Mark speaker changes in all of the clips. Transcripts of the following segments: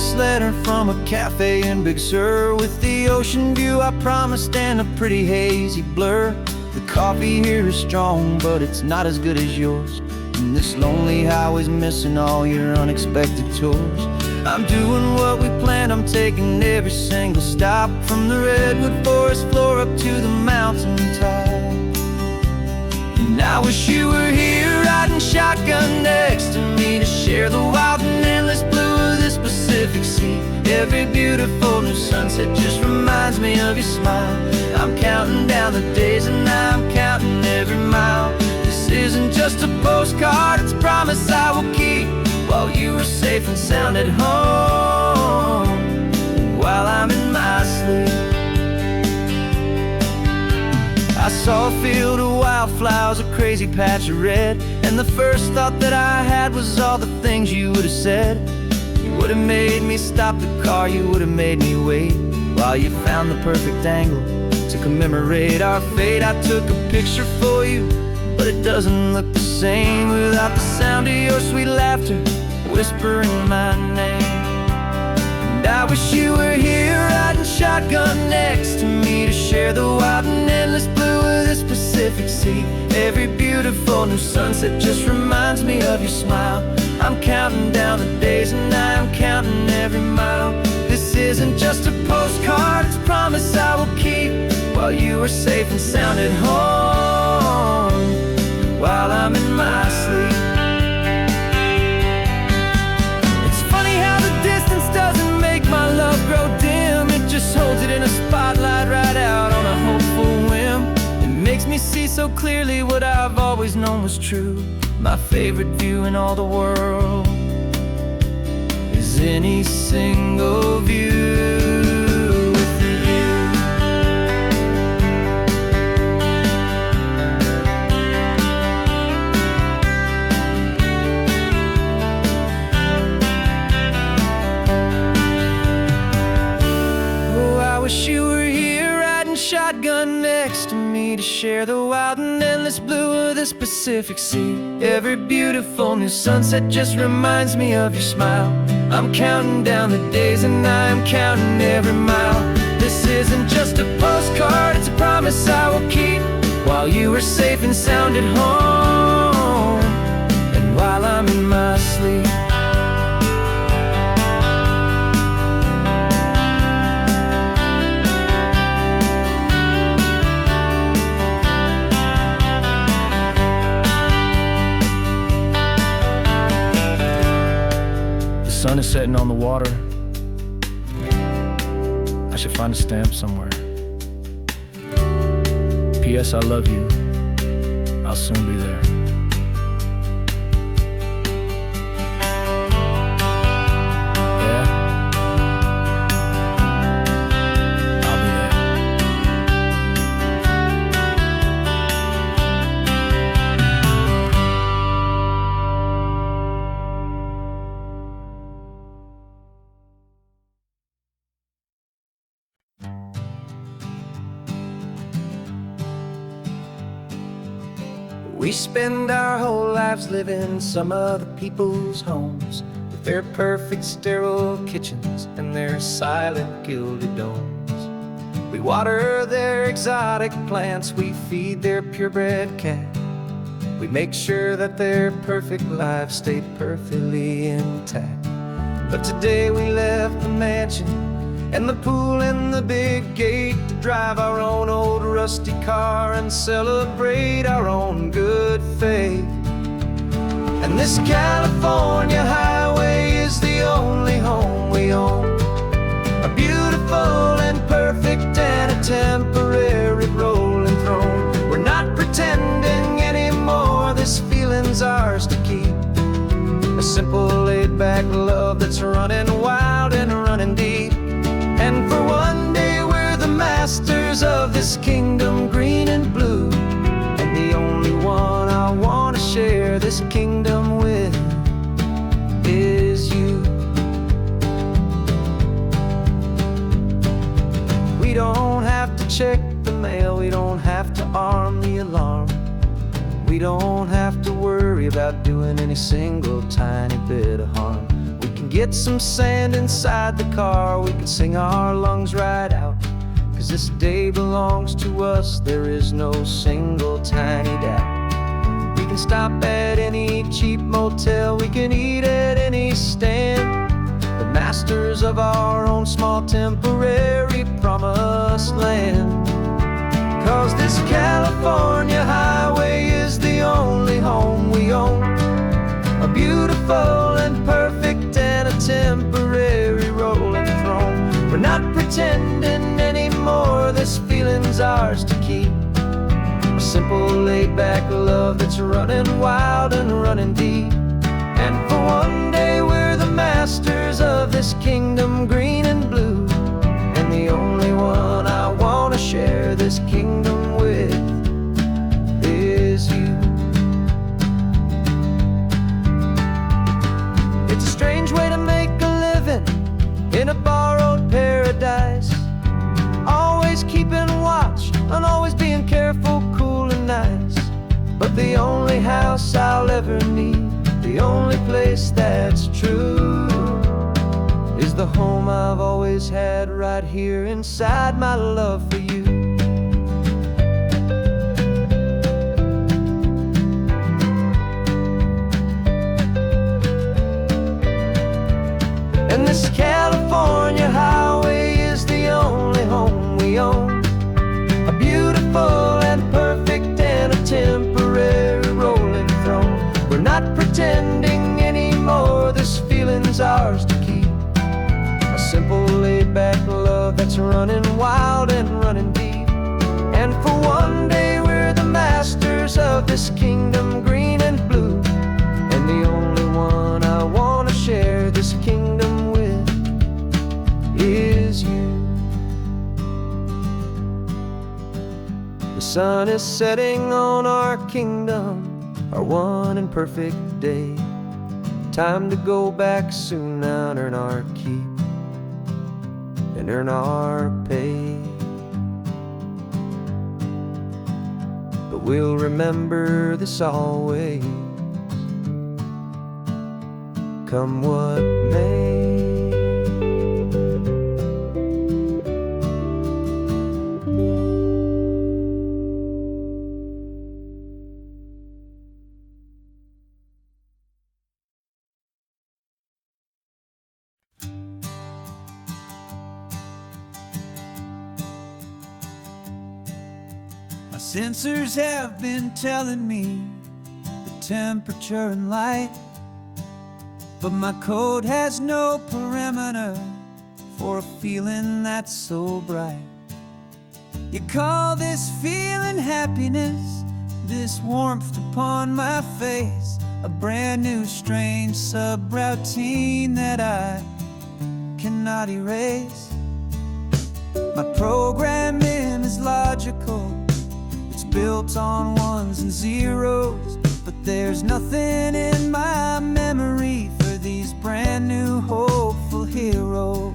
Speaker 1: this letter from a cafe in Big Sur, with the ocean view I promised and a pretty hazy blur. The coffee here is strong, but it's not as good as yours, and this lonely highway's missing all your unexpected tours. I'm doing what we planned, I'm taking every single stop, from the redwood forest floor up to the mountain top. And I wish you were here riding shotgun next to me, to share the wild and endless blue of this Pacific Sea. Every beautiful new sunset just reminds me of your smile. I'm counting down the days and I'm counting every mile. This isn't just a postcard, it's a promise I will keep, while you are safe and sound at home, while I'm in my sleep. I saw a field of wildflowers, a crazy patch of red, and the first thought that I had was all the things you would have said. You would have made me stop the car, you would have made me wait, while you found the perfect angle to commemorate our fate. I took a picture for you, but it doesn't look the same without the sound of your sweet laughter whispering my name. And I wish you were here riding shotgun next to me, to share the wild and endless blue of this Pacific Sea. Every beautiful new sunset just reminds me of your smile. I'm counting down the days and I'm counting every mile. This isn't just a postcard, it's a promise I will keep, while you are safe and sound at home, while I'm in my sleep. My love grow dim, it just holds it in a spotlight right out on a hopeful whim. It makes me see so clearly what I've always known was true. My favorite view in all the world is any single view. I wish you were here riding shotgun next to me, to share the wild and endless blue of this Pacific Sea. Every beautiful new sunset just reminds me of your smile. I'm counting down the days and I'm counting every mile. This isn't just a postcard, it's a promise I will keep, while you are safe and sound at home, and while I'm in my sleep. The sun is setting on the water. I should find a stamp somewhere. P.S. I love you. I'll soon be there. Yeah? I'll be there. We spend our whole lives living some other people's homes, with their perfect sterile kitchens and their silent gilded domes. We water their exotic plants, we feed their purebred cat. We make sure that their perfect lives stay perfectly intact. But today we left the mansion and the pool and the big gate to drive our own old rusty car and celebrate our own good faith. And this California highway is the only home we own, a beautiful and perfect and a temporary rolling throne. We're not pretending anymore, this feeling's ours to keep, a simple laid-back love that's running wild and running deep. And for one day we're the masters of this kingdom green and blue, and the only one I want to share this kingdom with is you. We don't have to check the mail, we don't have to arm the alarm, we don't have to worry about doing any single tiny bit of harm. We can get some sand inside the car, we can sing our lungs right out. 'Cause this day belongs to us, there is no single tiny doubt. We can stop at any cheap motel, we can eat at any stand, the masters of our own small temporary promised land. 'Cause this California highway is the only home we own, a beautiful and perfect and a temporary rolling throne. We're not pretending anymore, this feeling's ours to keep, a simple laid-back love that's running wild and running deep. And for one day we're the masters of this kingdom green and blue, and the only one I wanna share this kingdom with is you. It's a strange way to make a living in a borrowed paradise, always keeping watch and always being careful, cool and nice. But the only house I'll ever need, the only place that's true, is the home I've always had right here inside my love for you. And this California highway is the only home we own, a beautiful and perfect and a temporary rolling throne. We're not pretending anymore, this feeling's ours to keep, a simple laid-back love that's running wild and running deep. And for one day we're the masters of this kingdom green and blue, and the only one I wanna share this kingdom with is you. The sun is setting on our kingdom, our one and perfect day. Time to go back soon now and earn our keep and earn our pay. But we'll remember this always, come what may.
Speaker 2: My sensors have been telling me the temperature and light, but my code has no perimeter for a feeling that's so bright. You call this feeling happiness, this warmth upon my face, a brand new strange subroutine that I cannot erase. My programming is logical, it's built on ones and zeros, but there's nothing in my memory for these brand new hopeful heroes.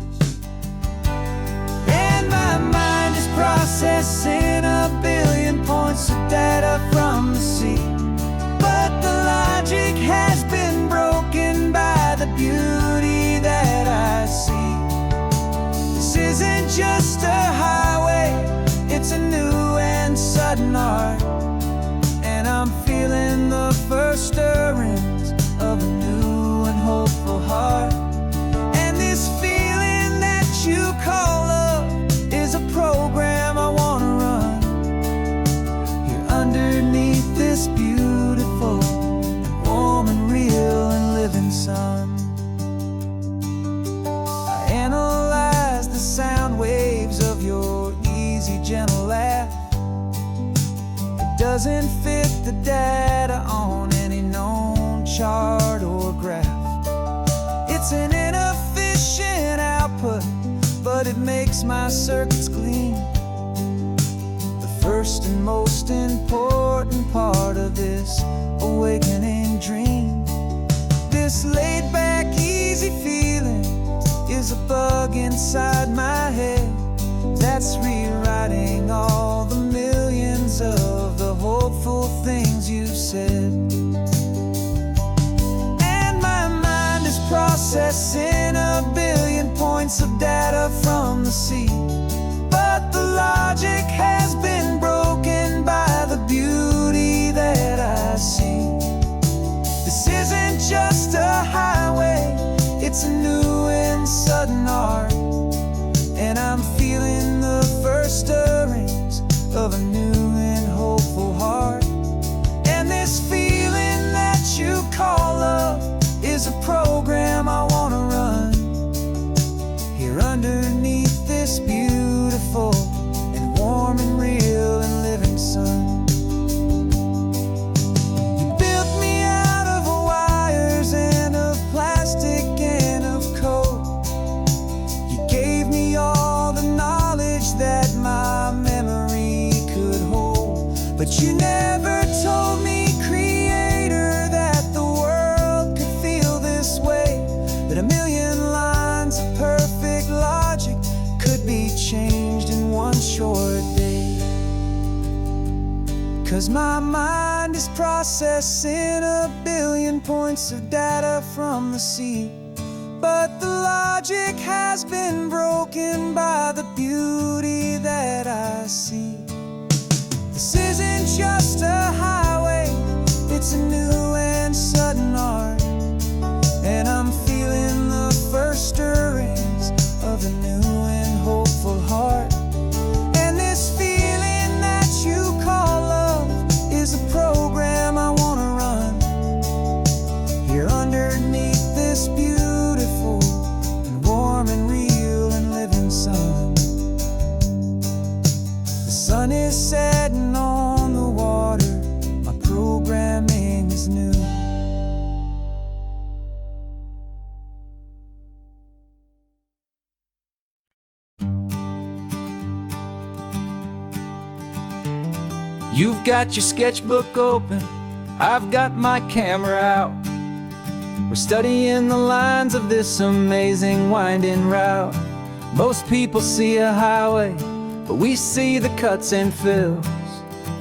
Speaker 2: And my mind is processing a billion points of data from the sea, but the logic has been broken by the beauty that I see. This isn't just a highway, it's a new and sudden art, and I'm feeling the first stirrings of a new and hopeful heart. And this feeling that you call love is a program I wanna run here underneath this beautiful and warm and real and living sun. I analyze the sound waves of your easy, gentle laugh. It doesn't fit the data on any known chart or graph. It's an inefficient output, but it makes my circuits clean. The first and most important part of this awakening dream. This laid-back, easy feeling is a bug inside my head that's rewriting all the millions of the hopeful things you've said. And my mind is processing processing a billion points of data from the sea. But the logic has been broken by the beauty that I see. This isn't just a highway, it's a new and sudden art. And I'm feeling the first stirrings of a new and hopeful heart. And this feeling that you call love is a program I wanna run here underneath this beautiful and warm and real and living sun. You built me out of wires and of plastic and of code. You gave me all the knowledge that my memory could hold. But you never told me, Creator, that the world could feel this way, that a million lines of perfect logic could be changed in one short day. 'Cause my mind is processing a billion points of data from the sea. But the logic has been broken by the beauty that I see. This isn't just a highway, it's a new and sudden art. And I'm feeling the first stirrings of a new and hopeful heart. And this feeling that you call love is a program I wanna run here underneath this beautiful and warm and real and living sun. The sun is setting on the water, my programming is new.
Speaker 1: You've got your sketchbook open, I've got my camera out. We're studying the lines of this amazing winding route. Most people see a highway, but we see the cuts and fills,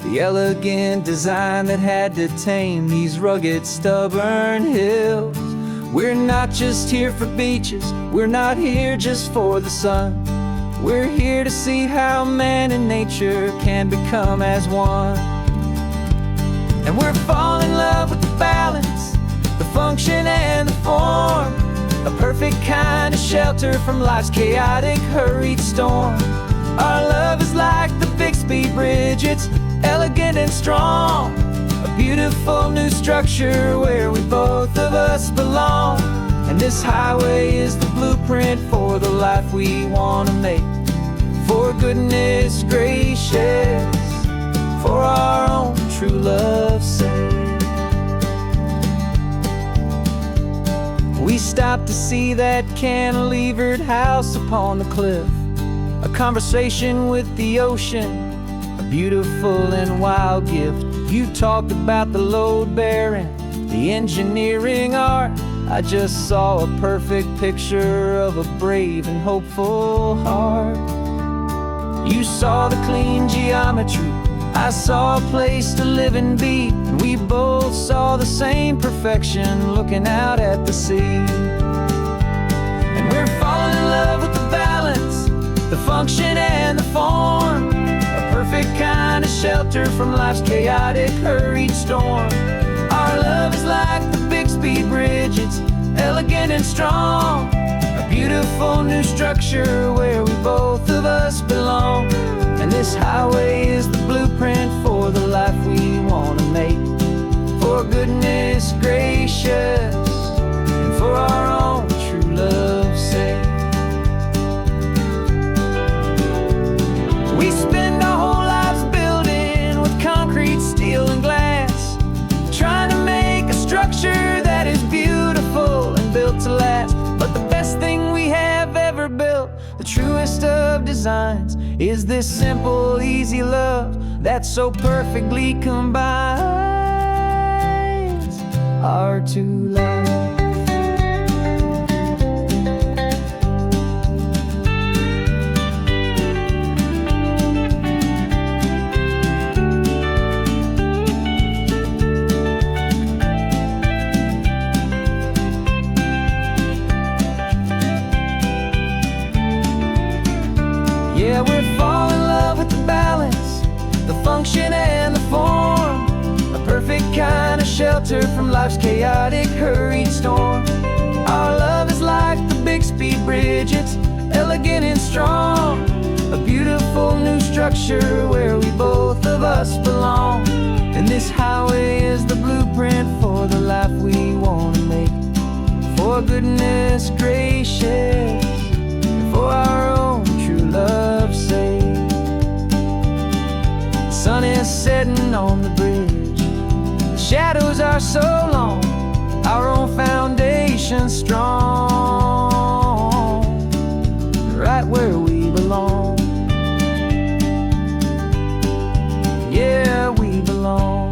Speaker 1: the elegant design that had to tame these rugged, stubborn hills. We're not just here for beaches, we're not here just for the sun. We're here to see how man and nature can become as one. And we're falling in love with the balance, the function and the form, a perfect kind of shelter from life's chaotic, hurried storm. Our love is like the Bixby Bridge, it's elegant and strong, a beautiful new structure where we both of us belong. And this highway is the blueprint for the life we want to make. For goodness gracious, for our own true love's sake. We stopped to see that cantilevered house upon the cliff, a conversation with the ocean, a beautiful and wild gift. You talked about the load bearing, the engineering art. I just saw a perfect picture of a brave and hopeful heart. You saw the clean geometry, I saw a place to live and be, and we both saw the same perfection looking out at the sea. And we're falling in love with the balance, the function and the form, a perfect kind of shelter from life's chaotic, hurried storm. Our love is like the Bixby Bridge, it's elegant and strong, a beautiful new structure where we both of us belong. And this highway is the blueprint for the life we want to make. For goodness gracious, and for our own true love's sake. We spend our whole lives building with concrete, steel, and glass, trying to make a structure that is beautiful and built to last. But the best thing we have ever built, the truest of designs, is this simple, easy love that so perfectly combines our two lives. Yeah, we're falling in love with the balance, the function and the form. A perfect kind of shelter from life's chaotic, hurried storm. Our love is like the Bixby Bridge, it's elegant and strong. A beautiful new structure where we both of us belong. And this highway is the blueprint for the life we want to make. For goodness gracious, and for our own true love's sake. The sun is setting on the bridge, the shadows are so long, our own foundation strong, right where we belong. Yeah, we belong.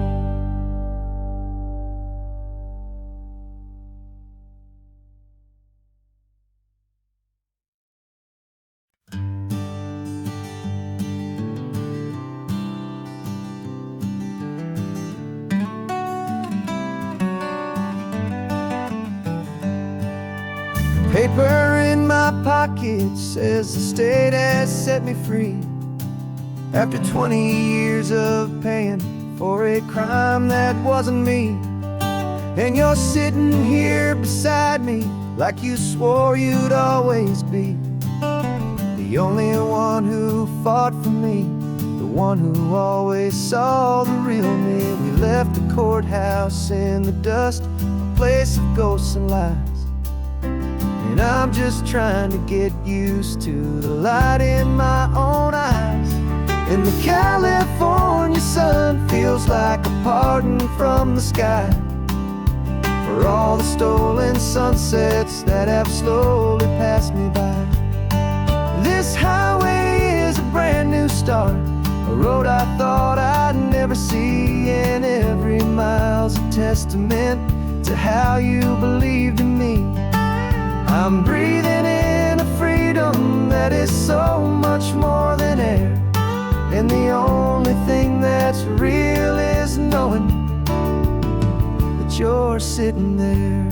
Speaker 1: Paper in my pocket says the state has set me free. After 20 years of paying for a crime that wasn't me. And you're sitting here beside me like you swore you'd always be. The only one who fought for me, the one who always saw the real me. We left the courthouse in the dust, a place of ghosts and lies. And I'm just trying to get used to the light in my own eyes. And the California sun feels like a pardon from the sky for all the stolen sunsets that have slowly passed me by. This highway is a brand new start, a road I thought I'd never see. And every mile's a testament to how you believed in me. I'm breathing in a freedom that is so much more than air. And the only thing that's real is knowing that you're sitting there.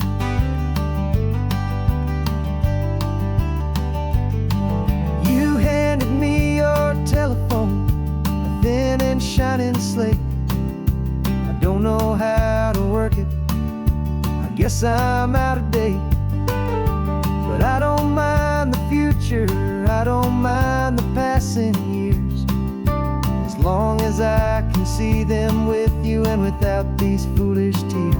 Speaker 1: You handed me your telephone, a thin and shining slate. I don't know how to work it, I guess I'm out of date. But I don't mind the future, I don't mind the passing years, as long as I can see them with you and without these foolish tears.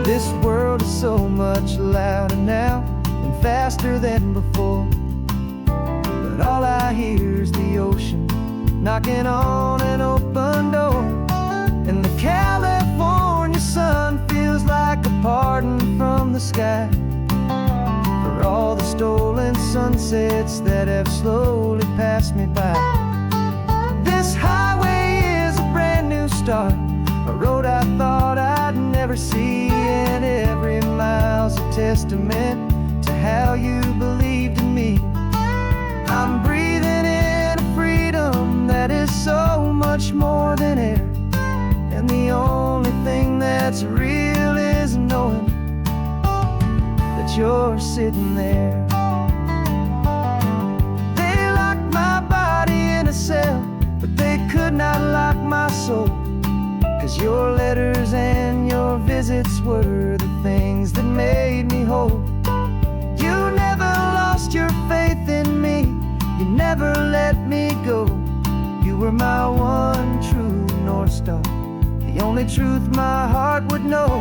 Speaker 1: This world is so much louder now and faster than before, but all I hear is the ocean knocking on an open door. And the California sun feels like a pardon from the sky for all the stolen sunsets that have slowly passed me by. This highway is a brand new start, a road I thought I'd never see. And every mile's a testament to how you believed in me. I'm breathing in a freedom that is so much more than air. And the only thing that's real is knowing that you're sitting there. They locked my body in a cell, but they could not lock my soul. 'Cause your letters and your visits were the things that made me whole. You never lost your faith in me, you never let me go. You were my one true North Star, the only truth my heart would know.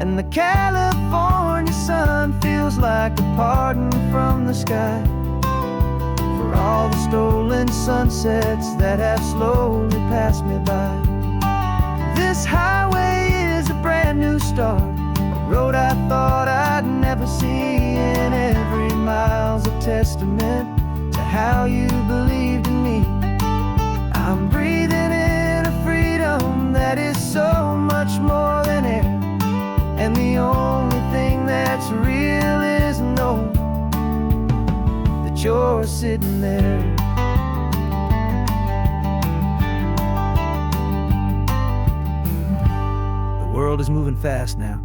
Speaker 1: And the California sun feels like a pardon from the sky for all the stolen sunsets that have slowly passed me by. This highway is a brand new start, a road I thought I'd never see. And every mile's a testament to how you believed in me. I'm breathing in a freedom that is so much more than air. And the only thing that's real is knowing that you're sitting there. The world is moving fast now,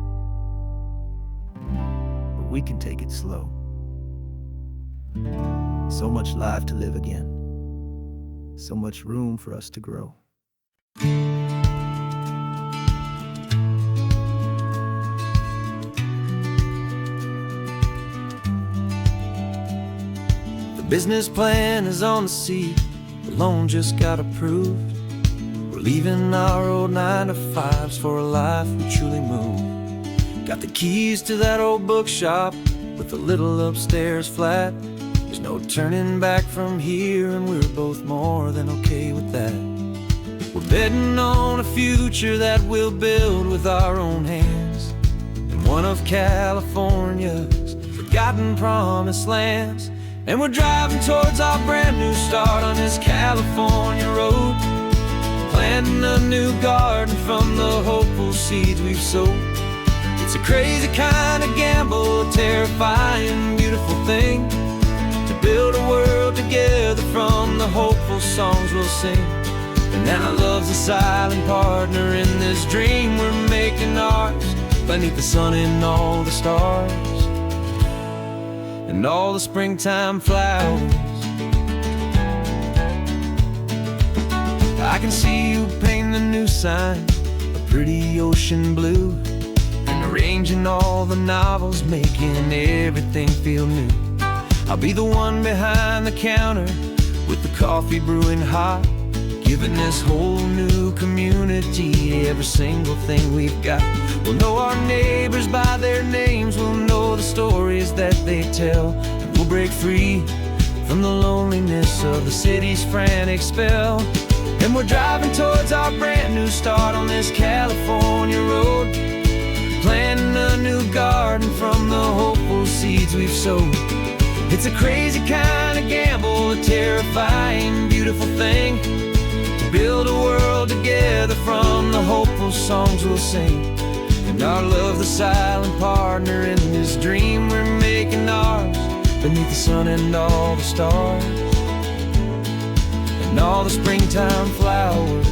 Speaker 1: but we can take it slow. So much life to live again. So much room for us to grow. The business plan is on the seat, the loan just got approved. We're leaving our old 9-to-5s for a life we truly move. Got the keys to that old bookshop with a little upstairs flat. There's no turning back from here, and we're both more than okay with that. We're betting on a future that we'll build with our own hands, in one of California's forgotten promised lands. And we're driving towards our brand new start on this California road, planting a new garden from the hopeful seeds we've sowed. It's a crazy kind of gamble, a terrifying, beautiful thing, to build a world together from the hopeful songs we'll sing. And now love's a silent partner in this dream we're making ours, beneath the sun and all the stars and all the springtime flowers. I can see you painting the new sign a pretty ocean blue, and arranging all the novels, making everything feel new. I'll be the one behind the counter with the coffee brewing hot, giving this whole new community every single thing we've got. We'll know our neighbors by their names, we'll know the stories that they tell, and we'll break free from the loneliness of the city's frantic spell. And we're driving towards our brand new start on this California road, planting a new garden from the hopeful seeds we've sowed. It's a crazy kind of gamble, a terrifying, beautiful thing, to build a world together from the hopeful songs we'll sing. And our love, the silent partner in this dream we're making ours, beneath the sun and all the stars and all the springtime flowers.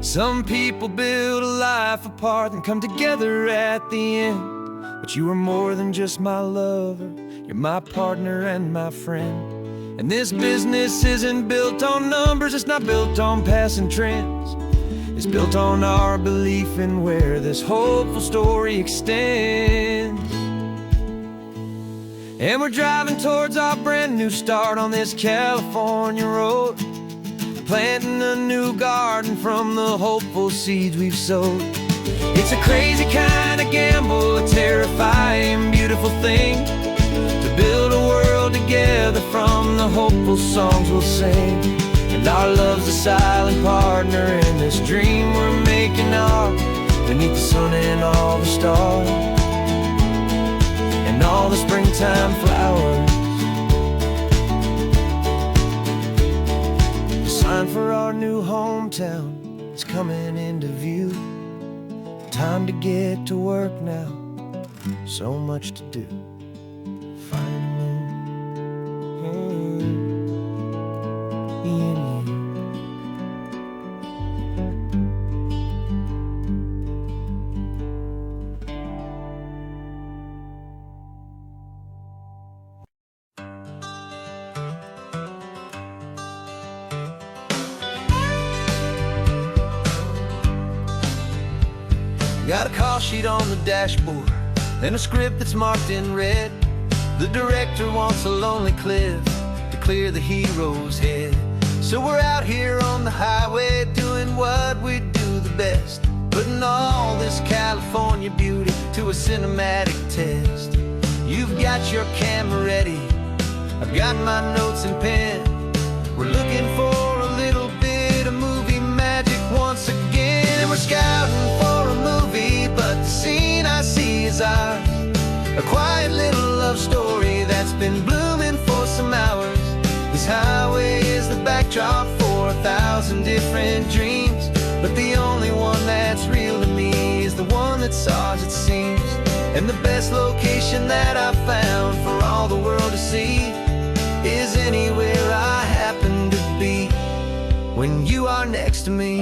Speaker 1: Some people build a life apart and come together at the end, but you are more than just my lover, you're my partner and my friend. And this business isn't built on numbers, it's not built on passing trends, it's built on our belief in where this hopeful story extends. And we're driving towards our brand new start on this California road, planting a new garden from the hopeful seeds we've sowed. It's a crazy kind of gamble, a terrifying, beautiful thing, to build a world together from the hopeful songs we'll sing. And our love's a silent partner in this dream we're making ours, beneath the sun and all the stars and all the springtime flowers. The sign for our new hometown is coming into view. Time to get to work now, so much to do. Got a call sheet on the dashboard and a script that's marked in red. The director wants a lonely cliff to clear the hero's head. So we're out here on the highway doing what we do the best, putting all this California beauty to a cinematic test. You've got your camera ready, I've got my notes and pen. We're looking for a little bit of movie magic once again. And we're scouting for a movie, but the scene I see is ours, a quiet little love story that's been blooming for some hours. This highway is the backdrop for 1,000 different dreams, but the only one that's real to me is the one that's ours, it seems. And the best location that I've found for all the world to see is anywhere I happen to be when you are next to me.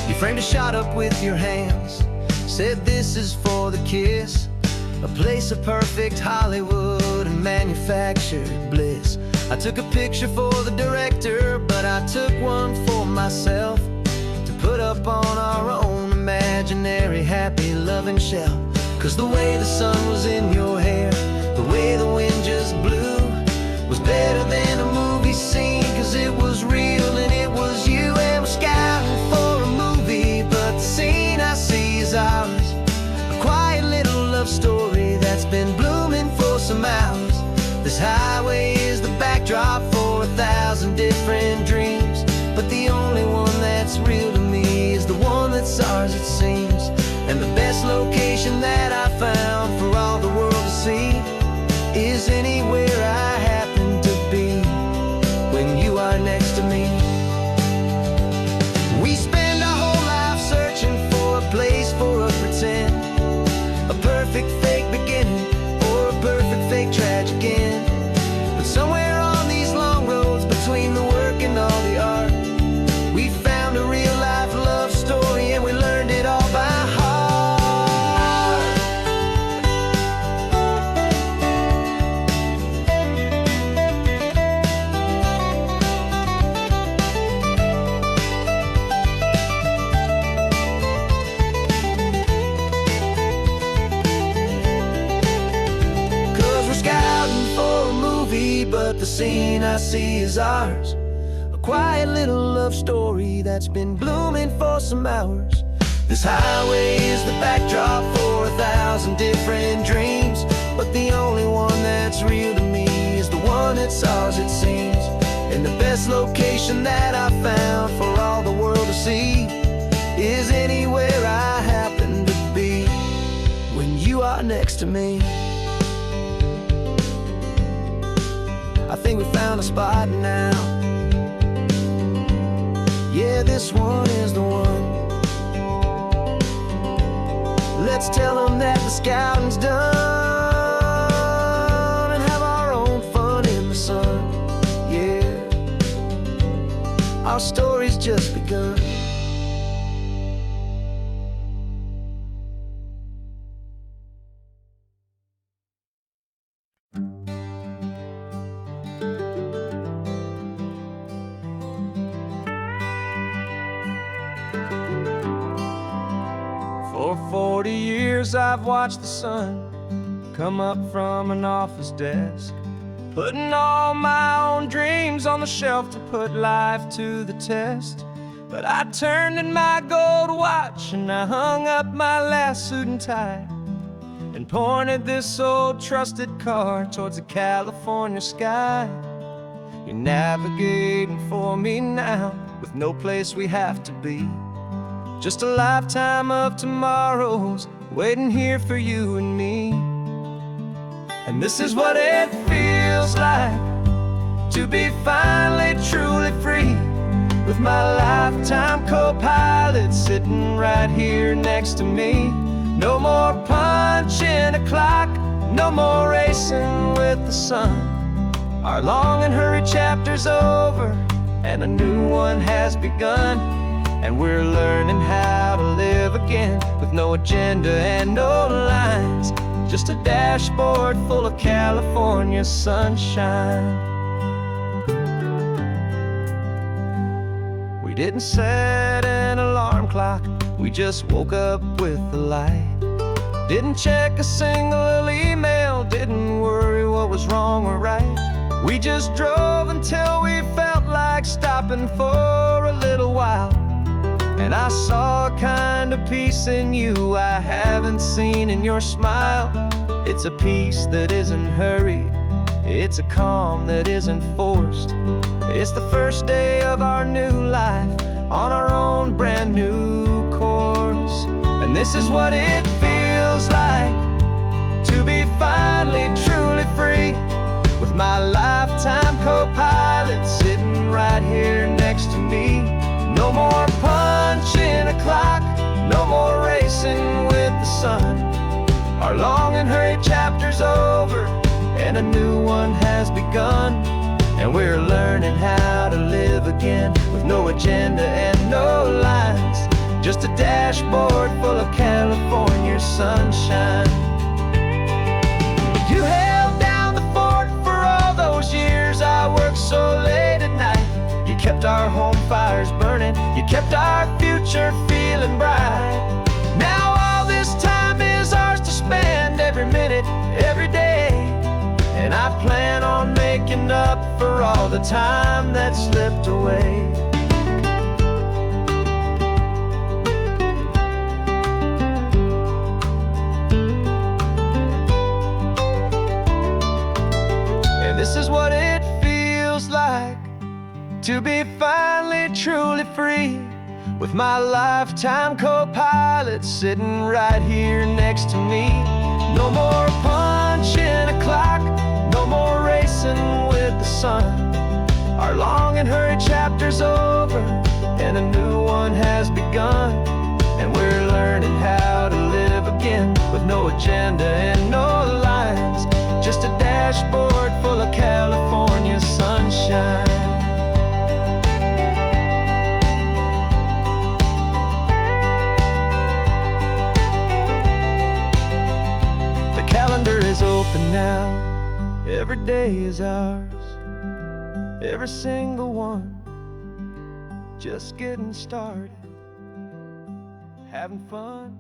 Speaker 1: You framed a shot up with your hands, said this is for the kiss. a place of perfect Hollywood and manufactured bliss. I took a picture for the director, but I took one for myself to put up on our own imaginary happy loving shelf. 'Cause the way the sun was in your hair, the way the wind just blew, was better than a movie scene. 'Cause it was real and it was you, and we're scouting for a movie, but the scene I see is ours. A quiet little love story that's been blooming for some hours. This highway is the backdrop for 1,000 different dreams, but the only one that's real to me is the one that's ours, it seems. And the best location that I found for all the world to see is anywhere I happen to be when you are next to me. We spend our whole life searching for a place for a pretend, a perfect fake beginning or a perfect fake tragic end. But somewhere on these long roads between the work and all the art, we found a real life love story, and we learned it all by heart. 'Cause we're scouting for a movie, but the scene I see is ours. A quiet little love story that's been blooming for some hours. This highway is the backdrop for 1,000 different dreams, but the only one that's real to me is the one that's ours, it seems. And the best location that I found for all the world to see is anywhere I happen to be when you are next to me. I think we found a spot now. Yeah, this one is the one. Let's tell them that the scouting's done and have our own fun in the sun. Yeah, our story's just begun. For 40 years I've watched the sun come up from an office desk, putting all my own dreams on the shelf to put life to the test. But I turned in my gold watch and I hung up my last suit and tie, and pointed this old trusted car towards the California sky. You're navigating for me now with no place we have to be, just a lifetime of tomorrows waiting here for you and me. And this is what it feels like to be finally truly free, with my lifetime co-pilot sitting right here next to me. No more punching a clock, no more racing with the sun. Our long and hurried chapter's over and a new one has begun. And we're learning how to live again with no agenda and no lines, just a dashboard full of California sunshine. We didn't set an alarm clock, we just woke up with the light. Didn't check a single email, didn't worry what was wrong or right. We just drove until we felt like stopping for a little while. And I saw a kind of peace in you I haven't seen in your smile. It's a peace that isn't hurried, it's a calm that isn't forced. It's the first day of our new life on our own brand new course. And this is what it feels like to be finally truly free, with my lifetime co-pilot sitting right here next to me. No more punching a clock, no more racing with the sun. Our long and hurried chapter's over and a new one has begun. And we're learning how to live again with no agenda and no lines, just a dashboard full of California sunshine. You kept our future feeling bright. Now all this time is ours to spend, every minute, every day. And I plan on making up for all the time that slipped away. And this is what it feels like to be finally truly free, with my lifetime co-pilot sitting right here next to me. No more punching a clock, no more racing with the sun. Our long and hurried chapter's over, and a new one has begun. And we're learning how to live again, with no agenda and no lines, just a dashboard full of California sunshine. The calendar is open now, every day is ours, every single one, just getting started, having fun.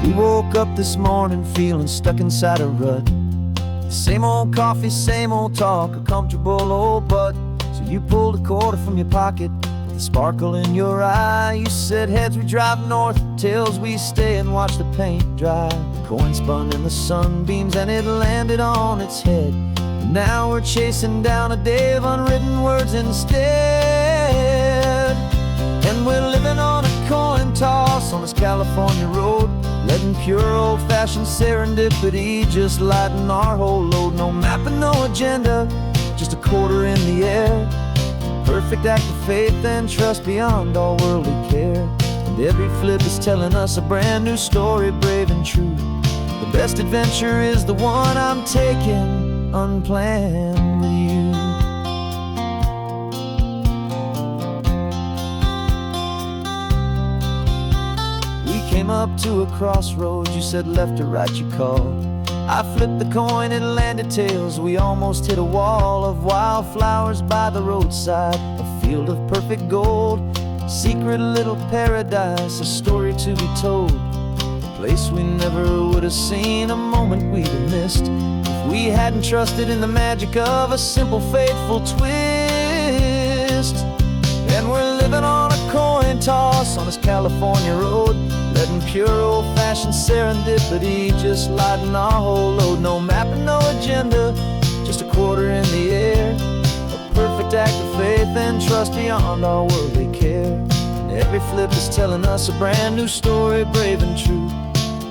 Speaker 1: We woke up this morning feeling stuck inside a rut. Same old coffee, same old talk, a comfortable old butt. So you pulled a quarter from your pocket with a sparkle in your eye. You said, heads we drive north, tails we stay and watch the paint dry. The coin spun in the sunbeams and it landed on its head. And now we're chasing down a day of unwritten words instead. And we're living on a coin toss on this California road, letting pure old-fashioned serendipity just lighten our whole load. No map and no agenda, just a quarter in the air. Perfect act of faith and trust beyond all worldly care. And every flip is telling us a brand new story, brave and true. The best adventure is the one I'm taking, unplanned with you. Came up to a crossroads, you said left or right, you called. I flipped the coin, it landed tails. We almost hit a wall of wildflowers by the roadside, a field of perfect gold, secret little paradise, a story to be told, a place we never would have seen, a moment we'd have missed if we hadn't trusted in the magic of a simple, faithful twist. And we're living on a coin toss on this California road, letting pure old-fashioned serendipity just lighten our whole load. No map and no agenda, just a quarter in the air. A perfect act of faith and trust beyond all worldly care. And every flip is telling us a brand new story, brave and true.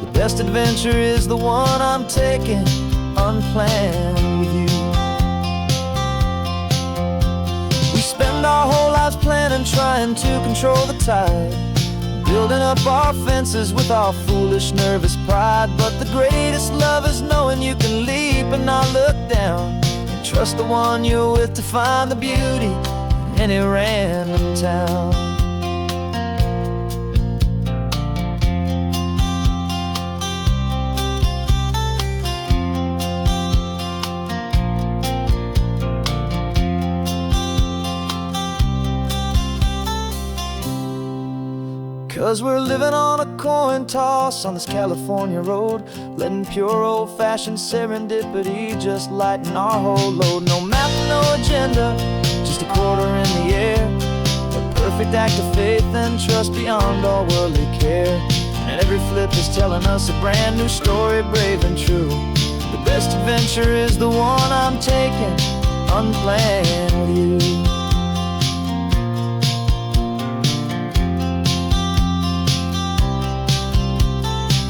Speaker 1: The best adventure is the one I'm taking, unplanned with you. We spend our whole lives planning, trying to control the tide, building up our fences with our foolish, nervous pride. But the greatest love is knowing you can leap and not look down, and trust the one you're with to find the beauty in any random town. 'Cause we're living on a coin toss on this California road, letting pure old-fashioned serendipity just lighten our whole load. No map, no agenda, just a quarter in the air. A perfect act of faith and trust beyond all worldly care. And every flip is telling us a brand new story, brave and true. The best adventure is the one I'm taking, unplanned with you.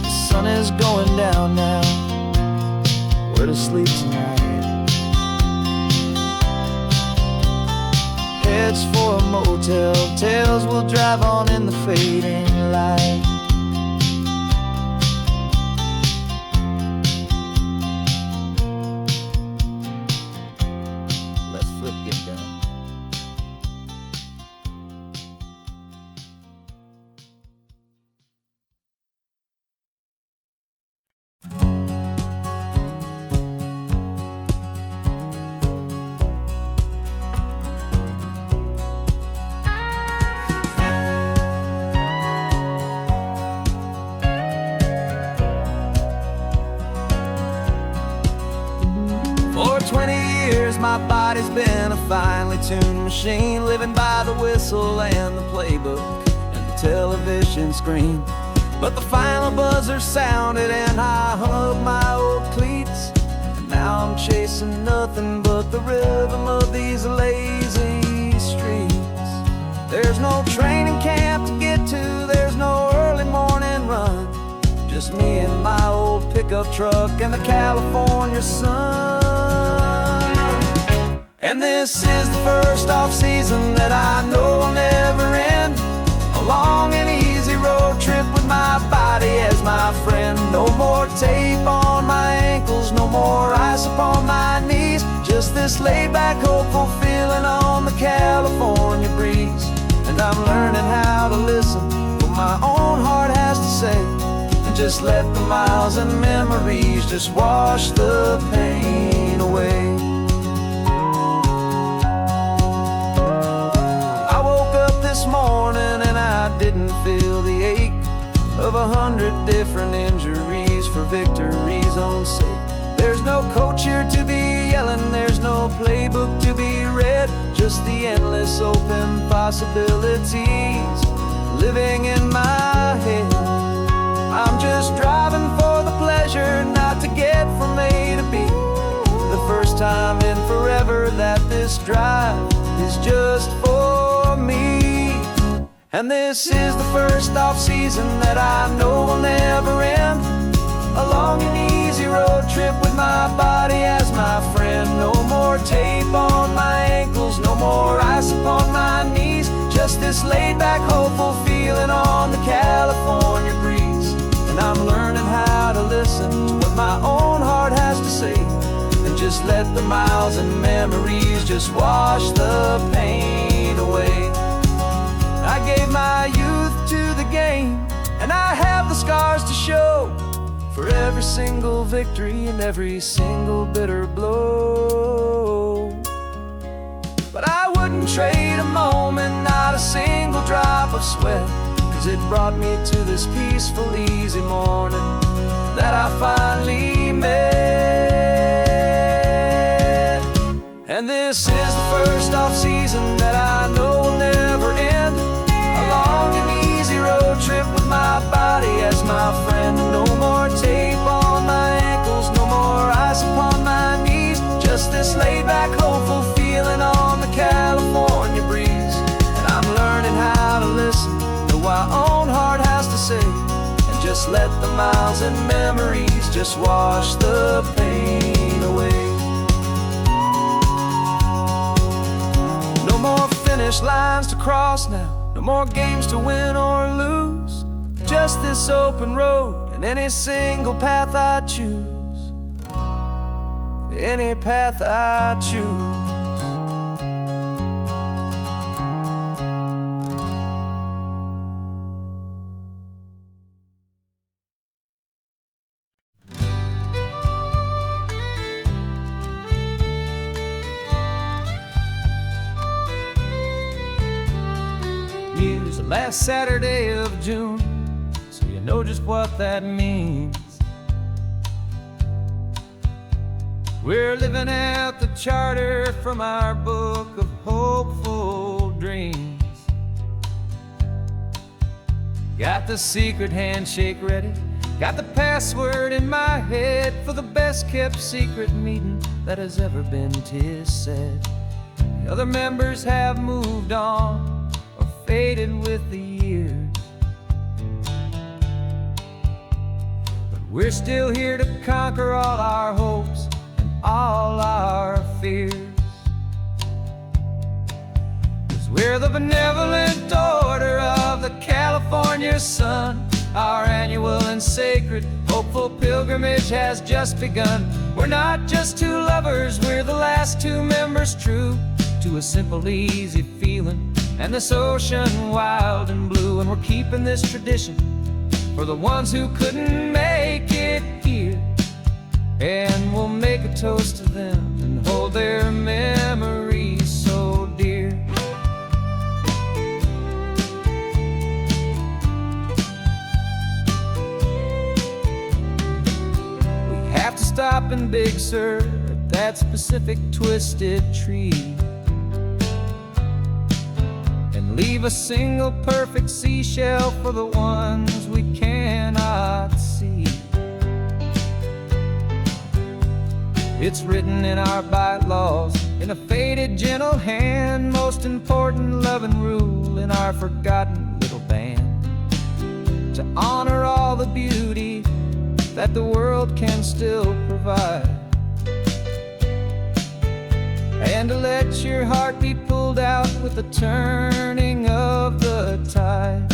Speaker 1: The sun is going down now, we're to sleep tonight. Heads for a motel, tails will drive on in the fading light.
Speaker 2: years, my body's been a finely tuned machine, living by the whistle and the playbook and the television screen. But the final buzzer sounded and I hung up my old cleats, and now I'm chasing nothing but the rhythm of these lazy streets. There's no training camp to get to, there's no early morning run, just me and my old pickup truck and the California sun. And this is the first off-season that I know will never end, a long and easy road trip with my body as my friend. No more tape on my ankles, no more ice upon my knees, just this laid-back, hopeful feeling on the California breeze. And I'm learning how to listen to what my own heart has to say, and just let the miles and memories just wash the pain away. I woke up this morning and I didn't feel the ache of 100 different injuries for victory's own sake. There's no coach here to be yelling, there's no playbook to be read, just the endless open possibilities living in my head. I'm just driving for the pleasure, not to get from A to B. The first time in forever that this drive is just for me. And this is the first off-season that I know will never end, a long and easy road trip with my body as my friend. No more tape on my ankles, no more ice upon my knees, just this laid-back, hopeful feeling on the California breeze. And I'm learning how to listen to what my own heart has to say, and just let the miles and memories just wash the pain away. I gave my youth to the game, and I have the scars to show for every single victory and every single bitter blow. But I wouldn't trade a moment, not a single drop of sweat, 'cause it brought me to this peaceful, easy morning that I finally met. And this is the first off-season that I know will never end, a long and easy road trip with my body as my friend. No more tape on my ankles, no more ice upon my knees, just this laid-back, hopeful feeling on the California breeze. And I'm learning how to listen to what my own heart has to say, and just let the miles and memories just wash the pain away. No more finish lines to cross now, no more games to win or lose, just this open road and any single path I choose, any path I choose. Here's the last Saturday of June, so you know just what that means. We're living out the charter from our book of hopeful dreams. Got the secret handshake ready, got the password in my head for the best kept secret meeting that has ever been, 'tis said. The other members have moved on or faded with the years, but we're still here to conquer all our hopes and all our fears. 'Cause we're the benevolent order of the California sun. Our annual and sacred hopeful pilgrimage has just begun. We're not just two lovers, we're the last two members true to a simple, easy feeling and this ocean wild and blue. And we're keeping this tradition for the ones who couldn't make it here, and we'll make a toast to them and hold their memories so dear. We have to stop in Big Sur, that specific twisted tree, and leave a single perfect seashell for the ones we cannot see. It's written in our bylaws, in a faded gentle hand, most important loving rule in our forgotten little band, to honor all the beauty that the world can still provide, and to let your heart be pulled out with the turning of the tide.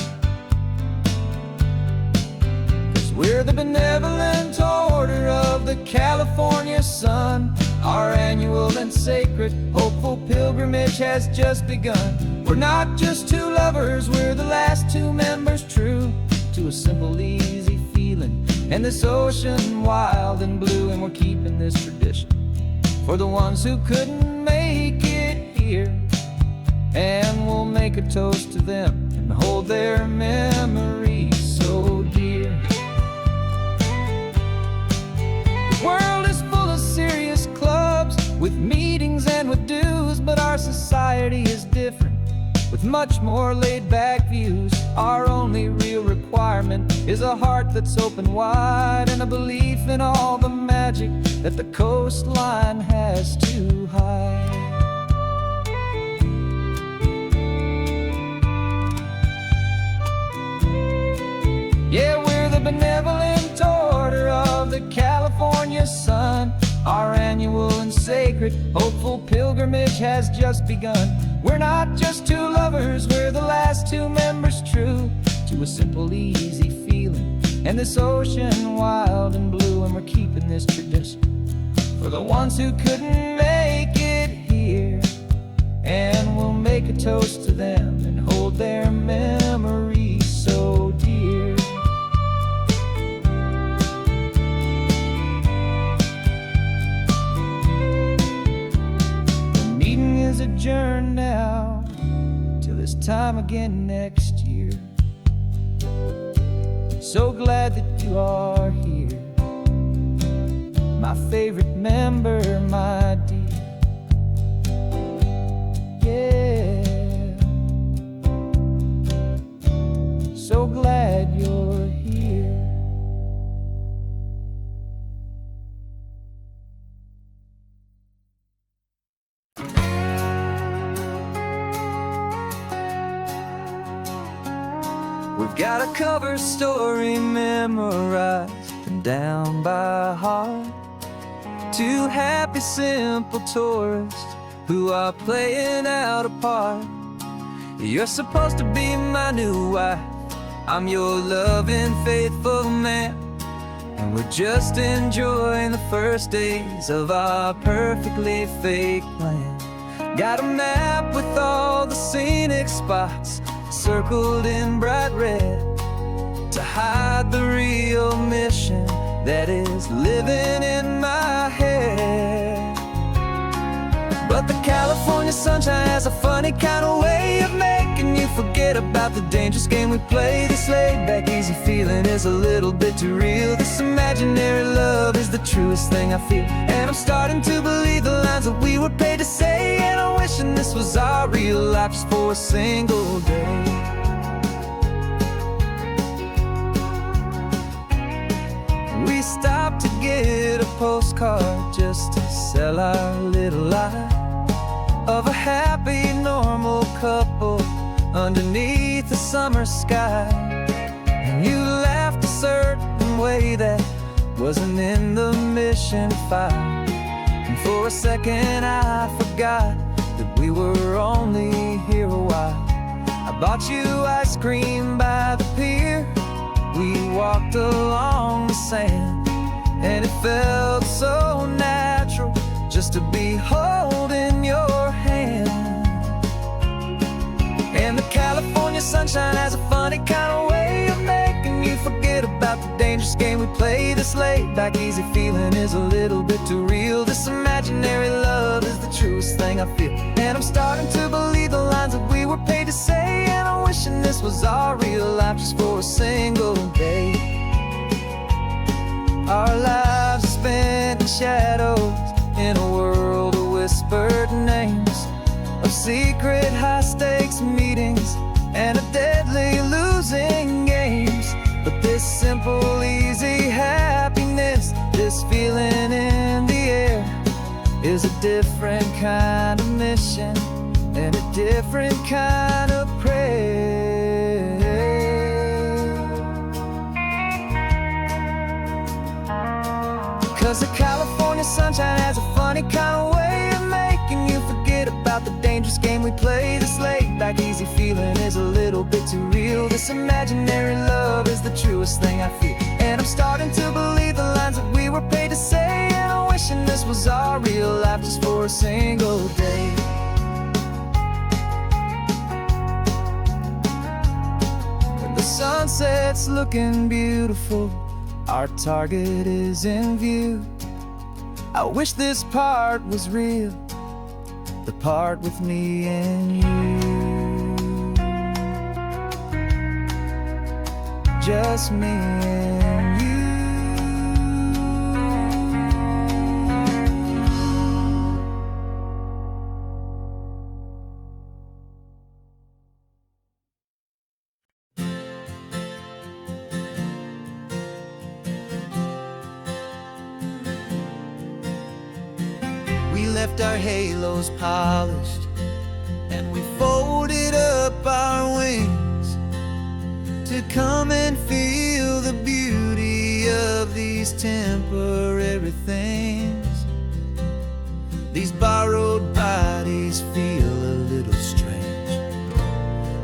Speaker 2: 'Cause we're the benevolent order of the California sun. Our annual and sacred hopeful pilgrimage has just begun. We're not just two lovers, we're the last two members true to a simple, easy feeling, and this ocean wild and blue. And we're keeping this tradition for the ones who couldn't make it here, and we'll make a toast to them and hold their memories so dear. The world is full of serious clubs with meetings and with dues, but our society is different, with much more laid-back views. Our only real requirement is a heart that's open wide, and a belief in all the magic that the coastline has to hide. Yeah, we're the benevolent order of the California sun. Our annual and sacred hopeful pilgrimage has just begun. We're not just two lovers, we're the last two members true to a simple, easy feeling, and this ocean wild and blue. And we're keeping this tradition for the ones who couldn't make it here, and we'll make a toast to them and hold their memories so dear. The meeting is adjourned now till this time again next year. So glad that you are here, my favorite member, my dear. Yeah, so glad you're here. We've got a cover story memorized and down by heart. Two happy, simple tourists who are playing out a part. You're supposed to be my new wife, I'm your loving, faithful man, and we're just enjoying the first days of our perfectly fake plan. Got a map with all the scenic spots circled in bright red to hide the real mission that is living in my head. But the California sunshine has a funny kind of way of making you forget about the dangerous game we play. This laid-back, easy feeling is a little bit too real. This imaginary love is the truest thing I feel, and I'm starting to believe the lines that we were paid to say. And I'm wishing this was our real life just for a single day. We stopped to get a postcard just to sell our little lie of a happy, normal couple underneath the summer sky. And you laughed a certain way that wasn't in the mission file, and for a second I forgot that we were only here a while. I bought you ice cream by the pier, we walked along the sand, and it felt so natural just to be holding your hand. And the California sunshine has a funny kind of way of making you forget about the dangerous game we play. This laid-back, easy feeling is a little bit too real. This imaginary love is the truest thing I feel, and I'm starting to believe the lines that we were paid to say. And I'm wishing this was our real life just for a single day. Our lives are spent in shadows in a
Speaker 1: whispered names of secret high-stakes meetings and of deadly losing games. But this simple, easy happiness, this feeling in the air, is a different kind of mission and a different kind of prayer. 'Cause the California sunshine has a funny kind of way of making you forget about the dangerous game we play. This laid back easy feeling is a little bit too real. This imaginary love is the truest thing I feel, and I'm starting to believe the lines that we were paid to say. And I'm wishing this was our real life just for a single day. When the sunset's looking beautiful, our target is in view. I wish this part was real, the part with me and you. Just me and you. We left our halos polished, and we folded up our wings to come and feel the beauty of these temporary things. These borrowed bodies feel a little strange,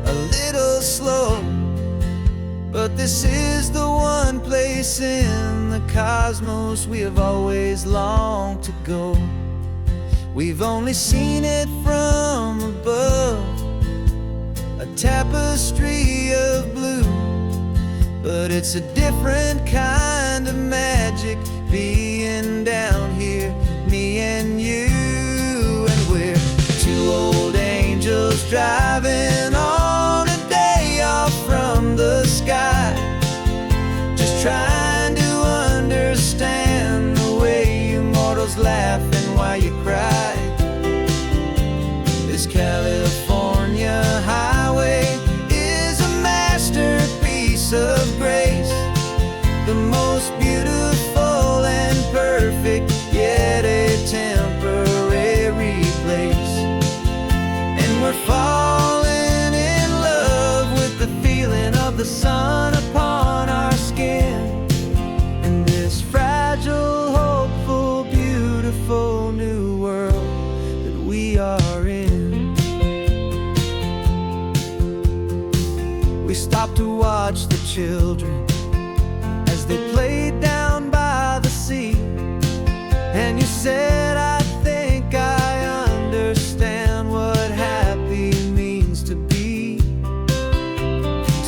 Speaker 1: a little slow, but this is the one place in the cosmos we have always longed to go. We've only seen it from above, a tapestry of blue, but it's a different kind of magic being down here, me and you. And we're two old angels driving on a day off from the sky, just trying to understand the way you mortals laugh and why you cry. This California highway is a masterpiece of grace, the most beautiful and perfect, yet a temporary place. And we're falling in love with the feeling of the sun upon our skin, in this fragile, hopeful, beautiful new world that we are in. We stopped to watch the children as they played down by the sea, and you said, I think I understand what happy means to be,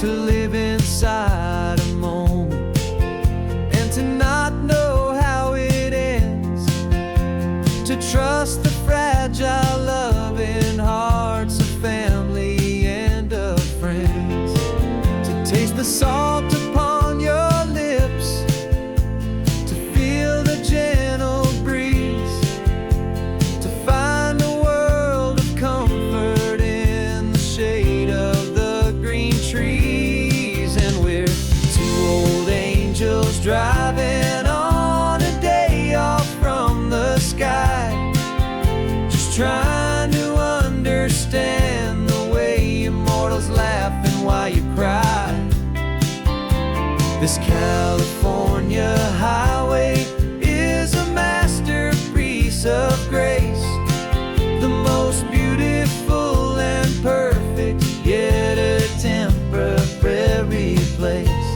Speaker 1: to live inside a moment and to not know how it ends, to trust the fragile loving hearts of family and of friends, to taste the salt upon your lips, to feel the gentle breeze, to find a world of comfort in the shade of the green trees. And we're two old angels driving on a day off from the sky, just trying to understand the way you mortals laugh and why you cry. This California highway is a masterpiece of grace, the most beautiful and perfect, yet a temporary place.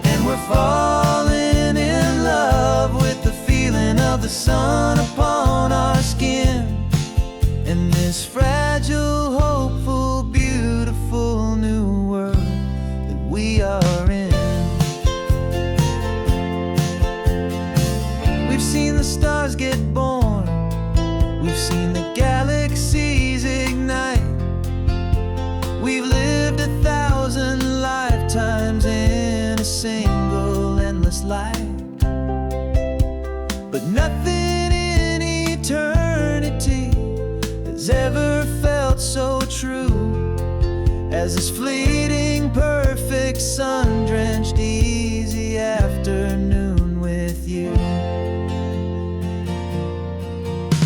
Speaker 1: And we're falling in love with the feeling of the sun upon our skin, in this fragile, hopeful, beautiful new world that we are in. We've seen the stars get born, we've seen the galaxies ignite, we've lived 1,000 lifetimes in a single endless life. But nothing in eternity
Speaker 2: has ever felt so true as this fleeting, perfect, sun-drenched, easy afternoon with you.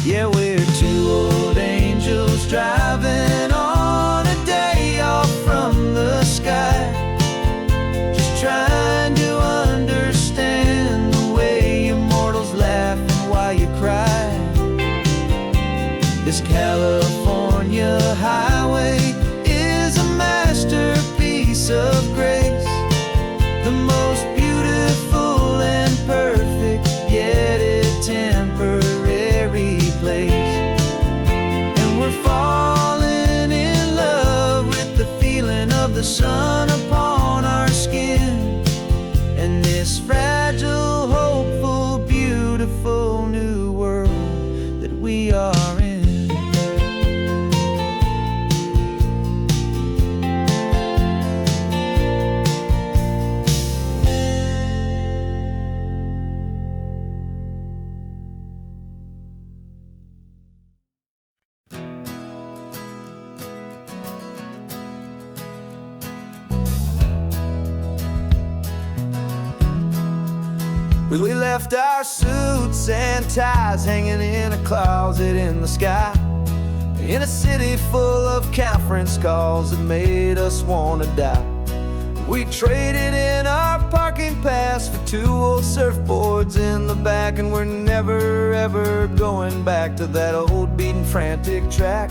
Speaker 2: Yeah, we're two old angels driving on a day off from the sky, just trying to understand the way you mortals laugh and why you cry. This California highway is a masterpiece of grace, the most beautiful and perfect, yet a temporary place. And we're falling in love with the feeling of the sun upon our skin, and this fragile, hopeful, beautiful new world that we are in. We left our suits and ties hanging in a closet in the sky, in a city full of conference calls that made us wanna die. We traded in our parking pass for two old surfboards in the back, and we're never ever going back to that old beaten frantic track.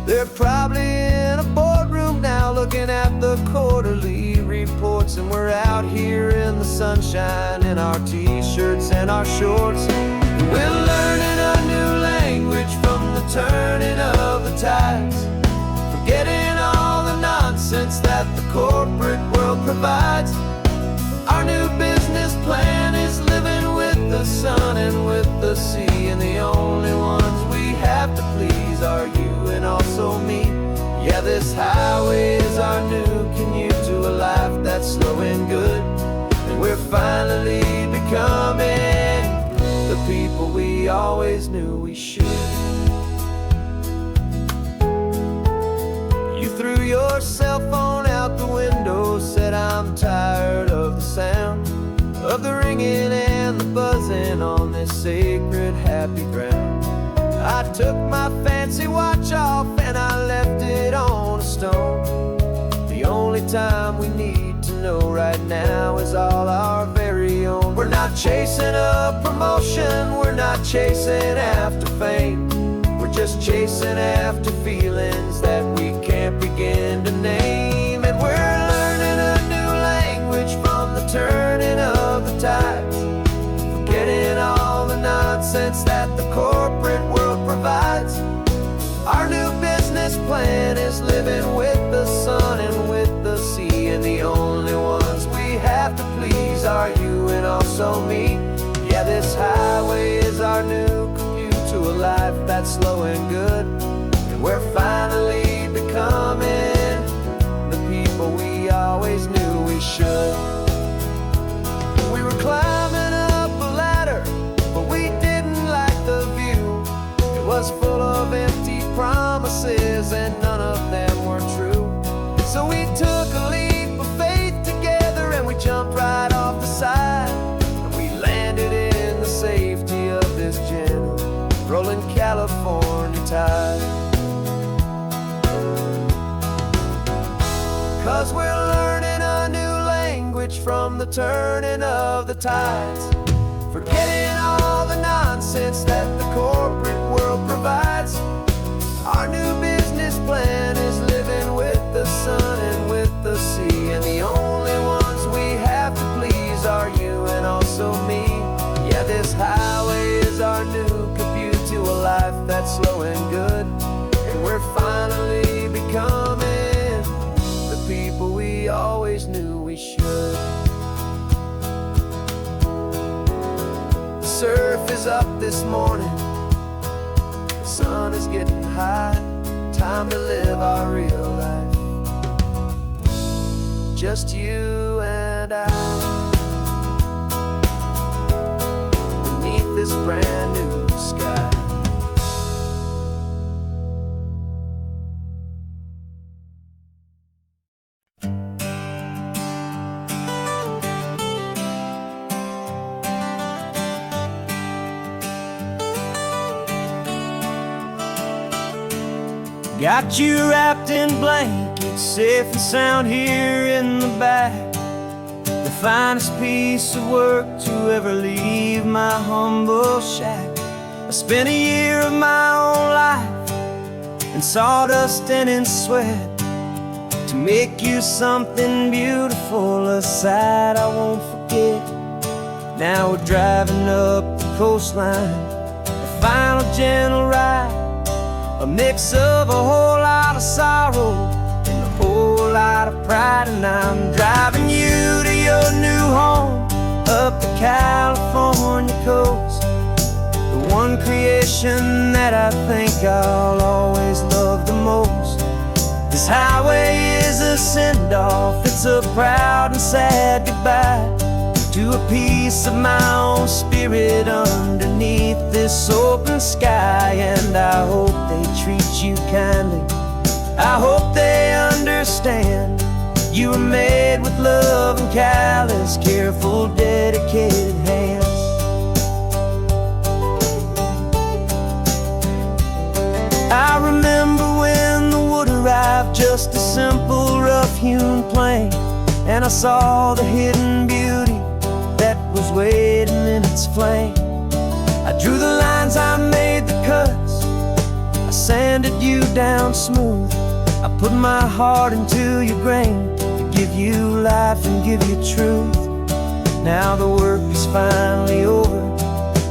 Speaker 2: They're probably in a boardroom now looking at the quarterly reports, and we're out here in the sunshine in our t-shirts and our shorts. We're learning a new language from the turning of the tides, forgetting all the nonsense that the corporate world provides. Our new business plan is living with the sun and with the sea, and the only ones we have to please are you and also me. Yeah, this highway is our new commute to a life that's slow and good, and we're finally becoming the people we always knew we should. You threw your cell phone out the window, said I'm tired of the sound of the ringing and the buzzing on this sacred happy ground. I took my fancy watch off and I left it on a stone. The only time we need to know right now is all our very own. We're not chasing a promotion, we're not chasing after fame, we're just chasing after feelings that we can't begin to name. And we're learning a new language from the turning of the tides, forgetting all the nonsense that the corporate world provides. Our new business plan is living with the sun and with the sea, and the only ones we have to please are you and also me. Yeah, this highway is our new commute to a life that's slow and good, and we're finally becoming the people we always knew we should. We were climbing up a ladder, but we didn't like the view. It was full of empty promises and none of them were true. So we took a leap of faith together and we jumped right off the side, and we landed in the safety of this gentle rolling California tide. 'Cause we're learning a new language from the turning of the tides, forgetting all the nonsense that the corporate world provides. Our new business plan is living with the sun and with the sea, and the only ones we have to please are you and also me. Yeah, this highway is our new commute to a life that's slow and good, and we're finally becoming the people we always knew we should. The surf is up this morning, the sun is getting high, time to live our real life, just you and I, beneath this brand new sky. Got you wrapped in blankets, safe and sound here in the back. The finest piece of work to ever leave my humble shack. I spent a year of my own life in sawdust and in sweat to make you something beautiful, a sight I won't forget. Now we're driving up the coastline, the final gentle ride, a mix of a whole lot of sorrow and a whole lot of pride. And I'm driving you to your new home up the California coast, the one creation that I think I'll always love the most. This highway is a send-off, it's a proud and sad goodbye to a piece of my own spirit underneath this open sky. And I hope they treat you kindly, I hope they understand you were made with love and callous, careful, dedicated hands. I remember when the wood arrived, just a simple rough-hewn plank, and I saw the hidden beauty that was waiting in its flame. I drew the lines, I made the cuts, I sanded you down smooth. I put my heart into your grain to give you life and give you truth. Now the work is finally over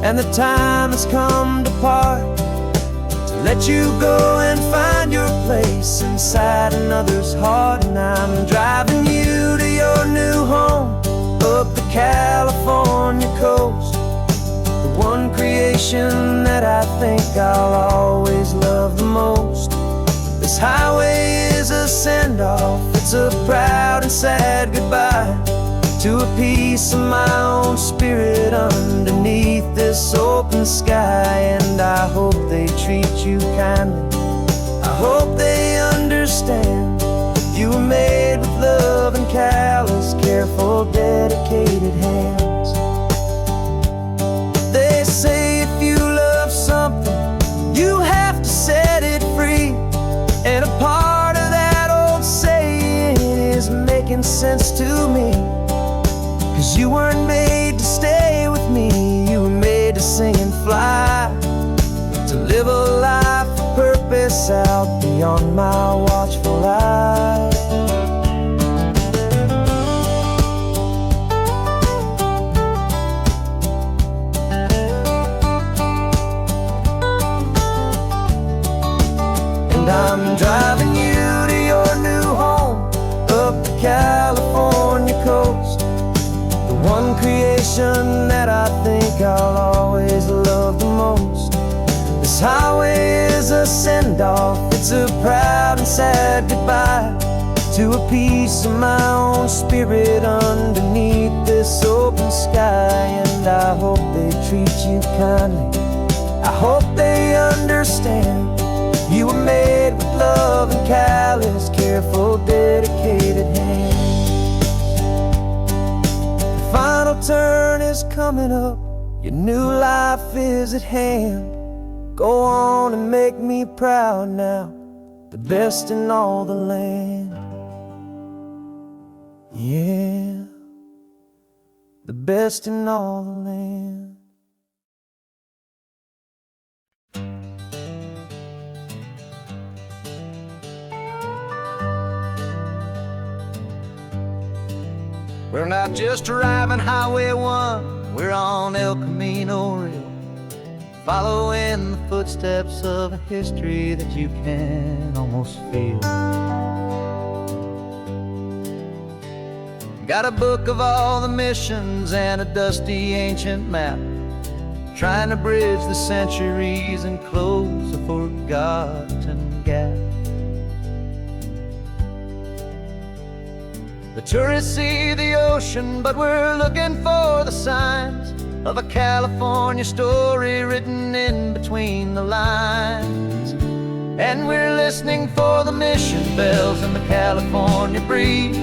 Speaker 2: and the time has come to part, to let you go and find your place inside another's heart. And I'm driving you to your new home up the California coast, the one creation that I think I'll always love the most. This highway is a send-off, it's a proud and sad goodbye to a piece of my own spirit underneath this open sky. And I hope they treat you kindly, I hope they understand you were made with love and callous, careful, dedicated hands. They say if you love something, you have to set it free. And a part of that old saying is making sense to me, 'cause you weren't made to stay with me, you were made to sing and fly, to live a life of purpose out beyond my watchful eye. And I'm driving you to your new home up the California coast, the one creation that I think I'll always love the most. This highway is a send-off, it's a proud and sad goodbye to a piece of my own spirit underneath this open sky. And I hope they treat you kindly, I hope they understand you were made with love and callous, careful, dedicated hands. The final turn is coming up, your new life is at hand. Go on and make me proud now, the best in all the land. Yeah, the best in all the land.
Speaker 1: We're not just driving Highway 1, we're on El Camino Real, following the footsteps of a history that you can almost feel. Got a book of all the missions and a dusty ancient map, trying to bridge the centuries and close a forgotten gap. The tourists see the ocean, but we're looking for the signs of a California story written in between the lines. And we're listening for the mission bells in the California breeze,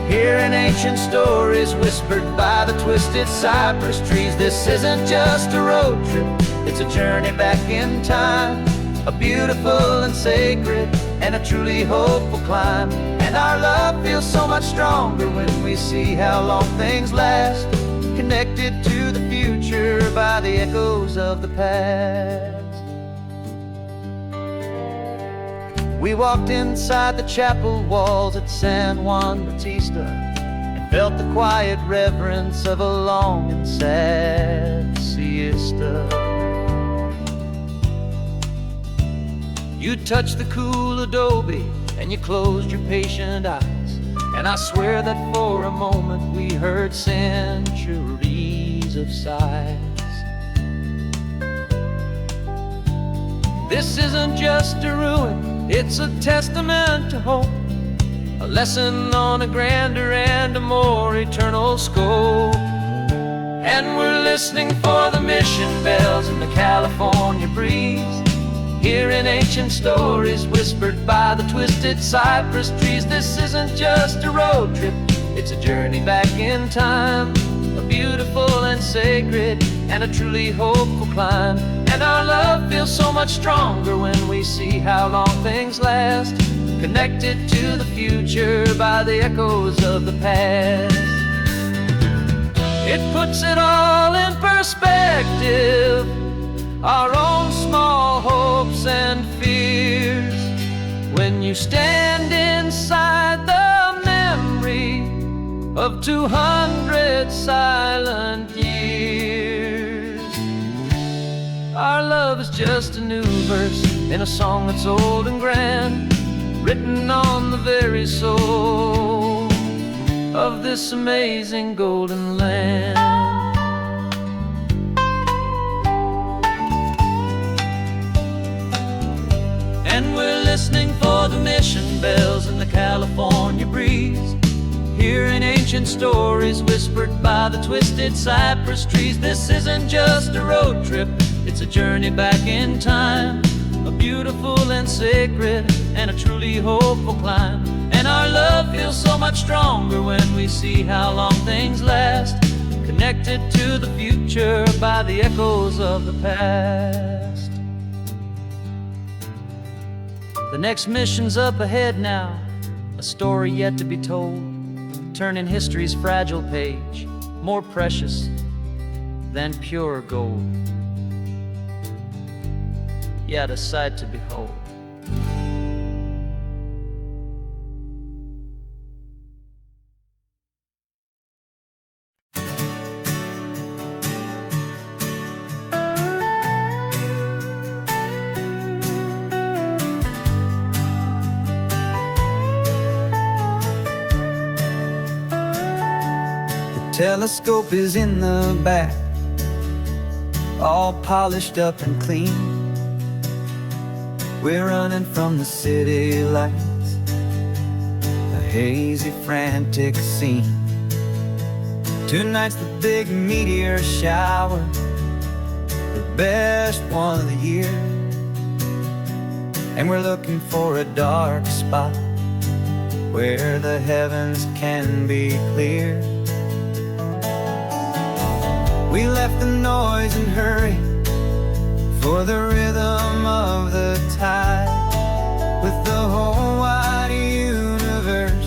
Speaker 1: hearing ancient stories whispered by the twisted cypress trees. This isn't just a road trip, it's a journey back in time, a beautiful and sacred and a truly hopeful climb. And our love feels so much stronger when we see how long things last, connected to the future by the echoes of the past. We walked inside the chapel walls at San Juan Bautista and felt the quiet reverence of a long and sad siesta. You touched the cool adobe and you closed your patient eyes, and I swear that for a moment we heard centuries of sighs. This isn't just a ruin, it's a testament to hope, a lesson on a grander and a more eternal scope. And we're listening for the mission bells in the California breeze, hearing ancient stories whispered by the twisted cypress trees. This isn't just a road trip, it's a journey back in time, a beautiful and sacred and a truly hopeful climb. And our love feels so much stronger when we see how long things last, connected to the future by the echoes of the past. It puts it all in perspective, our own small hopes and fears, when you stand inside the memory of 200 silent years. Our love is just a new verse in a song that's old and grand, written on the very soul of this amazing golden land. And we're listening for the mission bells in the California breeze, hearing ancient stories whispered by the twisted cypress trees. This isn't just a road trip, it's a journey back in time, a beautiful and sacred and a truly hopeful climb. And our love feels so much stronger when we see how long things last, connected to the future by the echoes of the past. The next mission's up ahead now, a story yet to be told, turning history's fragile page more precious than pure gold. Yet a sight to behold.
Speaker 2: Telescope is in the back, all polished up and clean. We're running from the city lights, a hazy, frantic scene. Tonight's the big meteor shower, the best one of the year. And we're looking for a dark spot where the heavens can be clear. We left the noise and hurry for the rhythm of the tide, with the whole wide universe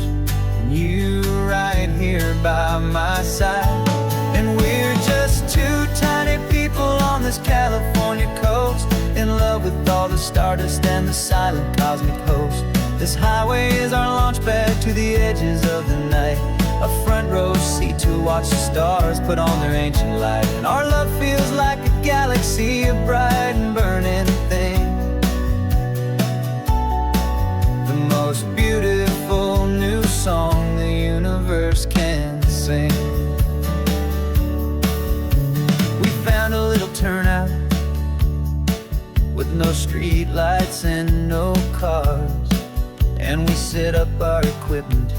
Speaker 2: and you right here by my side. And we're just two tiny people on this California coast, in love with all the stardust and the silent cosmic host. This highway is our launch pad to the edges of the night, a front row seat to watch the stars put on their ancient light. And our love feels like a galaxy, a bright and burning thing, the most beautiful new song the universe can sing. We found a little turnout with no street lights and no cars, and we set up our equipment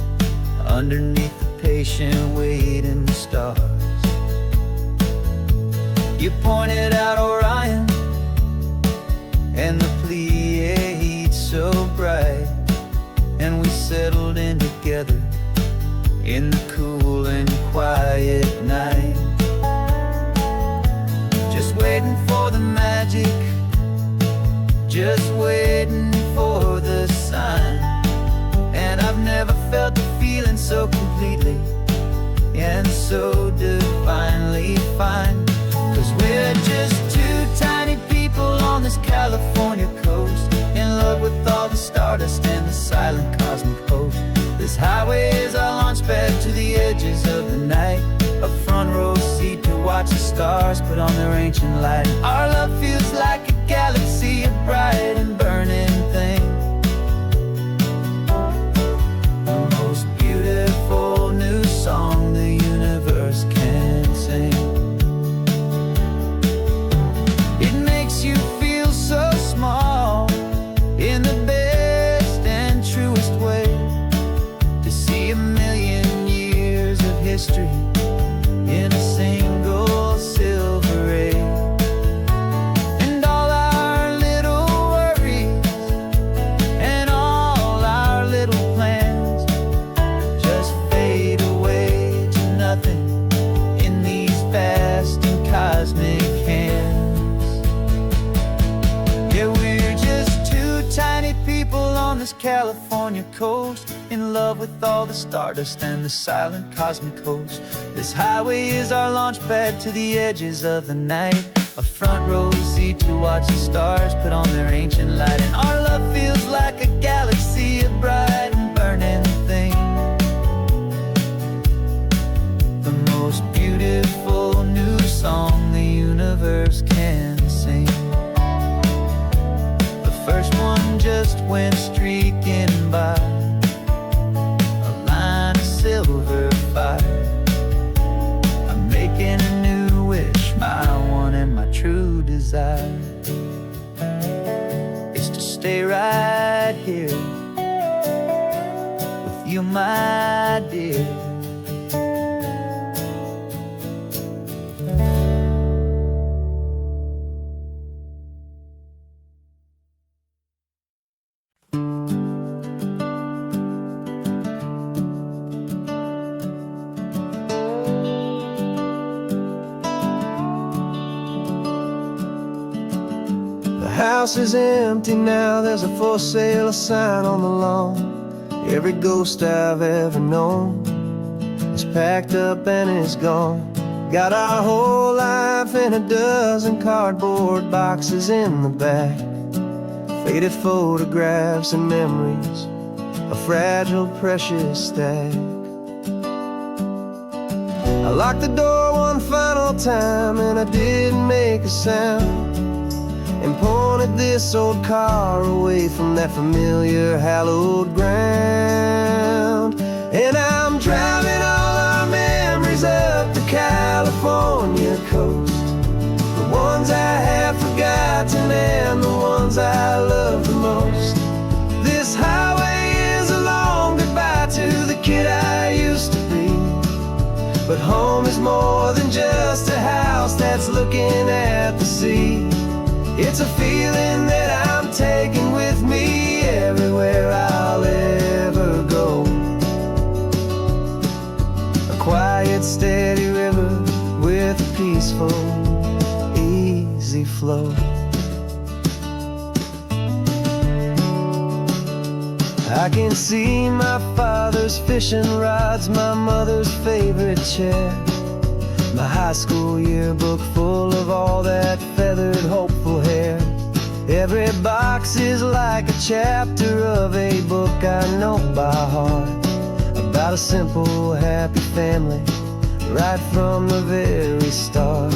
Speaker 2: underneath the patient waiting stars. You pointed out Orion and the Pleiades so bright, and we settled in together in the cool and quiet night, just waiting for the magic just waiting for the sign. And I've never felt the feeling so completely and so divinely fine. 'Cause we're just two tiny people on this California coast, in love with all the stardust and the silent cosmic host. This highway is our launch pad to the edges of the night, a front row seat to watch the stars put on their ancient light. Our love feels like a galaxy, a bright and burning thing, the most beautiful new song the universe can sing. It makes you feel so small in the best and truest way, to see a million years of history in a single silver ray. And all our little worries and all our little plans just fade away to nothing in these vast and cosmic hands. Yeah, we're just two tiny people on this California coast, in love with all the stardust and the silent cosmic host. This highway is our launch pad to the edges of the night, a front row seat to watch the stars put on their ancient light. And our love feels like a galaxy, a bright and burning thing, the most beautiful new song the universe can sing. The first one just went streaking by, a line of silver fire. I'm making a new wish, my one and my true desire is to stay right here with you, my dear.
Speaker 1: The house is empty now, there's a for sale sign on the lawn. Every ghost I've ever known is packed up and is gone. Got our whole life in a dozen cardboard boxes in the back, faded photographs and memories, a fragile, precious stack. I locked the door one final time and I didn't make a sound, and pointed this old car away from that familiar hallowed ground. And I'm driving all our memories up the California coast, the ones I have forgotten and the ones I love the most. This highway is a long goodbye to the kid I used to be, but home is more than just a house that's looking at the sea. It's a feeling that I'm taking with me everywhere I'll ever go, a quiet, steady river with a peaceful, easy flow. I can see my father's fishing rods, my mother's favorite chair, my high school yearbook full of all that feathered, hopeful hair. Every box is like a chapter of a book I know by heart, about a simple, happy family right from the very start.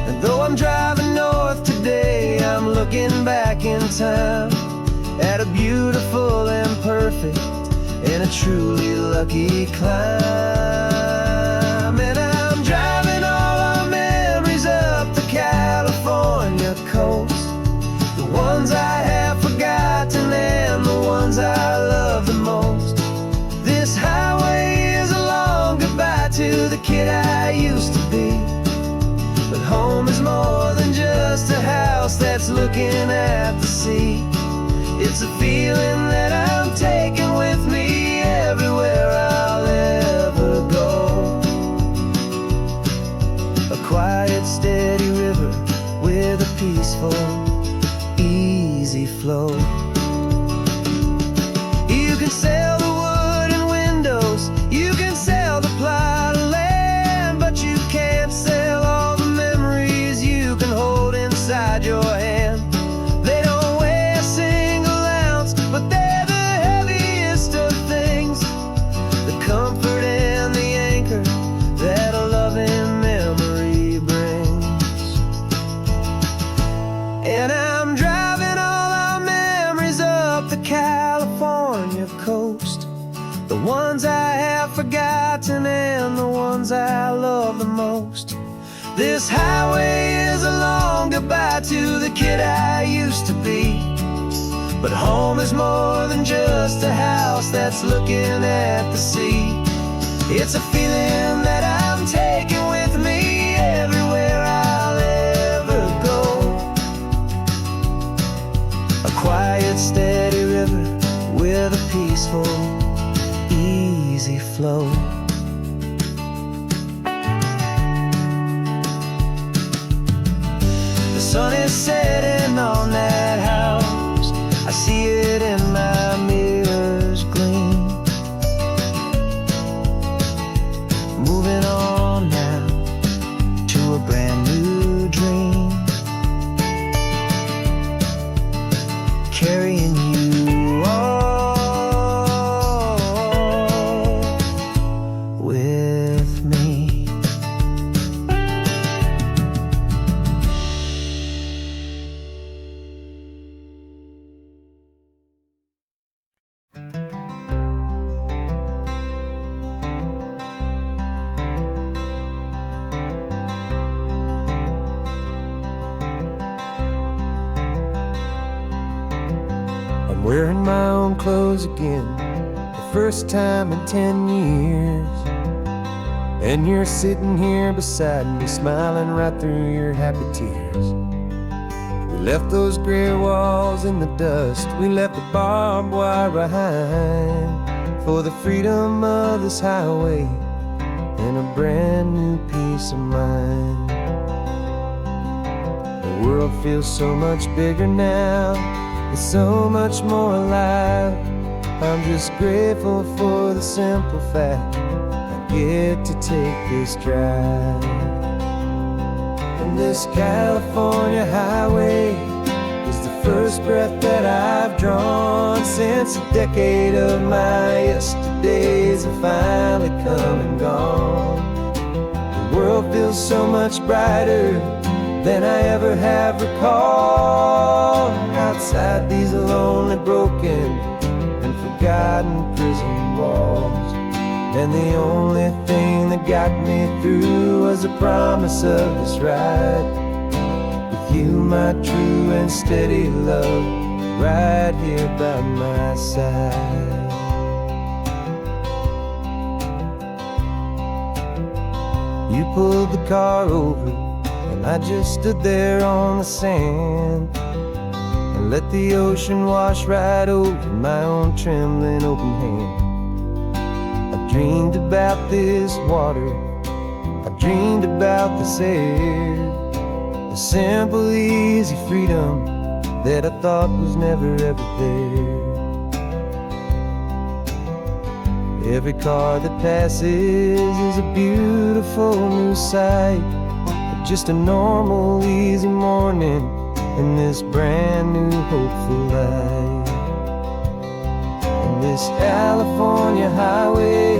Speaker 1: And though I'm driving north today, I'm looking back in time at a beautiful and perfect and a truly lucky climb. And I'm driving all our memories up the California coast, the ones I have forgotten and the ones I love the most. This highway is a long goodbye to the kid I used to be, but home is more than just a house that's looking at the sea. It's a feeling that I'm taking with me everywhere I'll ever go, a quiet, steady river with a peaceful peaceful, easy flow. You can sail the wood and windows, you can sail the plot of land, but you can't sail all the memories you can hold inside your hand. They don't weigh a single ounce, but they're the heaviest of things, the comfort and the anchor that a loving memory brings. And I'm driving all our memories up the California coast, the ones I have forgotten and the ones I love the most. This highway is a long goodbye to the kid I used to be, but home is more than just a house that's looking at the sea. It's a feeling that I'm taking with me everywhere I'll ever go. A quiet, steady river with a peaceful, easy flow. The sun is setting on that house, I see it in my mirror's gleam. Moving on now to a brand new dream, carrying you all with me. I'm wearing my own clothes again, the first time in 10 years. And you're sitting here beside me, smiling right through your happy tears. We left those gray walls in the dust, we left the barbed wire behind, for the freedom of this highway and a brand new peace of mind. The world feels so much bigger now, it's so much more alive. I'm just grateful for the simple fact I get to take this drive. And this California highway is the first breath that I've drawn since a decade of my yesterdays have finally come and gone. The world feels so much brighter than I ever have recalled. Outside these lonely, broken, and forgotten prison walls, and the only thing that got me through was the promise of this ride with you, my true and steady love, right here by my side. You pulled the car over and I just stood there on the sand and let the ocean wash right over my own trembling open hand. I dreamed about this water, I dreamed about this air, the simple, easy freedom that I thought was never ever there. Every car that passes is a beautiful new sight, but just a normal, easy morning in this brand new, hopeful life. And this California highway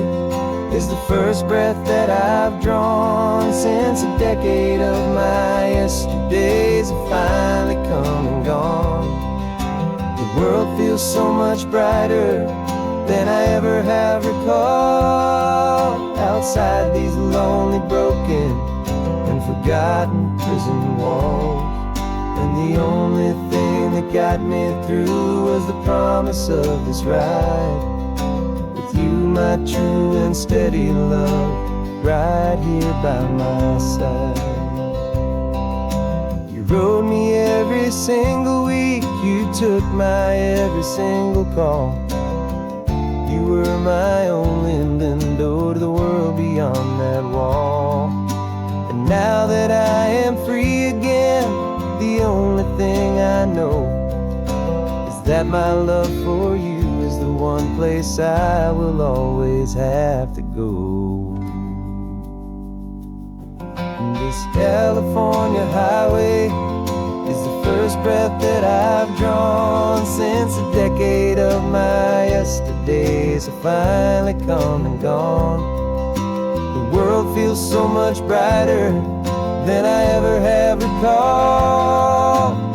Speaker 1: is the first breath that I've drawn since a decade of my yesterdays have finally come and gone. The world feels so much brighter than I ever have recalled. Outside these lonely, broken, and forgotten prison walls, and the only thing that got me through was the promise of this ride with you, my true and steady love, right here by my side. You rode me every single week, you took my every single call. You were my only window to the world beyond that wall. And now that I am free again, the only thing I know is that my love for you is the one place I will always have to go. This California highway is the first breath that I've drawn since a decade of my yesterdays have finally come and gone. The world feels so much brighter than I ever have recalled.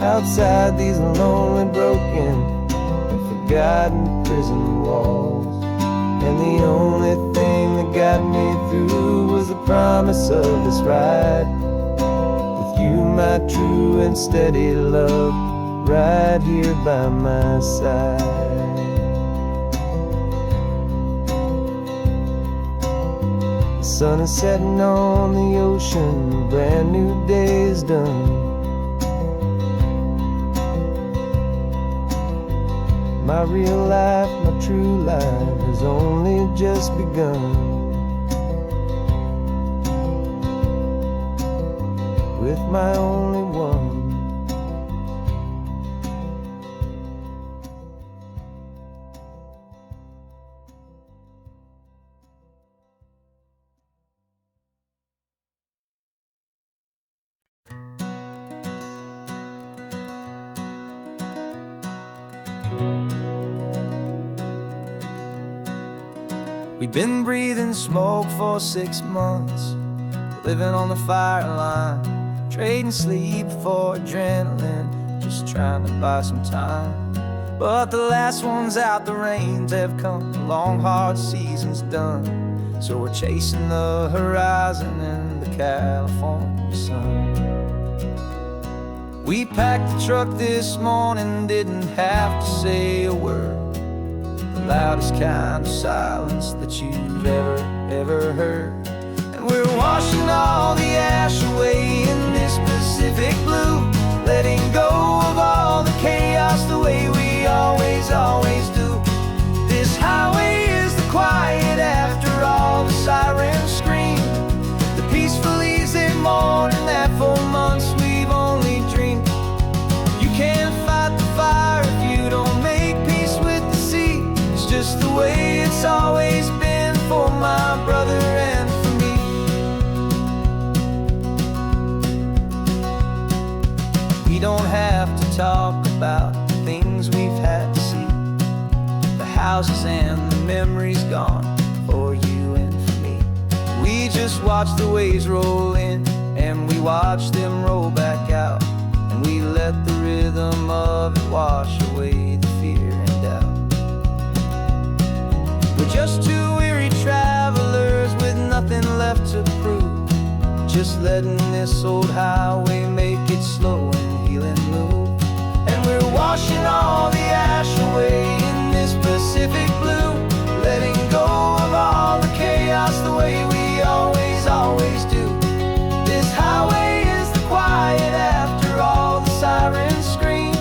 Speaker 1: Outside these lonely, broken, and forgotten prison walls, and the only thing that got me through was the promise of this ride with you, my true and steady love, right here by my side. The sun is setting on the ocean, a brand new day is done. My real life, my true life has only just begun. With my only one. We've been breathing smoke for 6 months, living on the fire line, trading sleep for adrenaline, just trying to buy some time. But the last one's out, the rains have come, the long hard season's done. So we're chasing the horizon in the California sun. We packed the truck this morning, didn't have to say a word. The loudest kind of silence that you've ever heard. And we're washing all the ash away in this Pacific blue, letting go of all the chaos the way we always do. This highway is the quiet after all the sirens scream, the peaceful easy morning that for months we've only dreamed. You can't fight the fire if you don't make peace with the sea. It's just the way it's always been for my brother and for me. We don't have to talk about the things we've had to see, the houses and the memories gone for you and for me. We just watch the waves roll in and we watch them roll back out, and we let the rhythm of it wash away the fear and doubt. We're just two weary travelers with nothing left to prove, just letting this old highway make its slow and healing move. And we're washing all the ash away in this Pacific blue, letting go of all the chaos the way we always do. This highway is the quiet after all the sirens scream,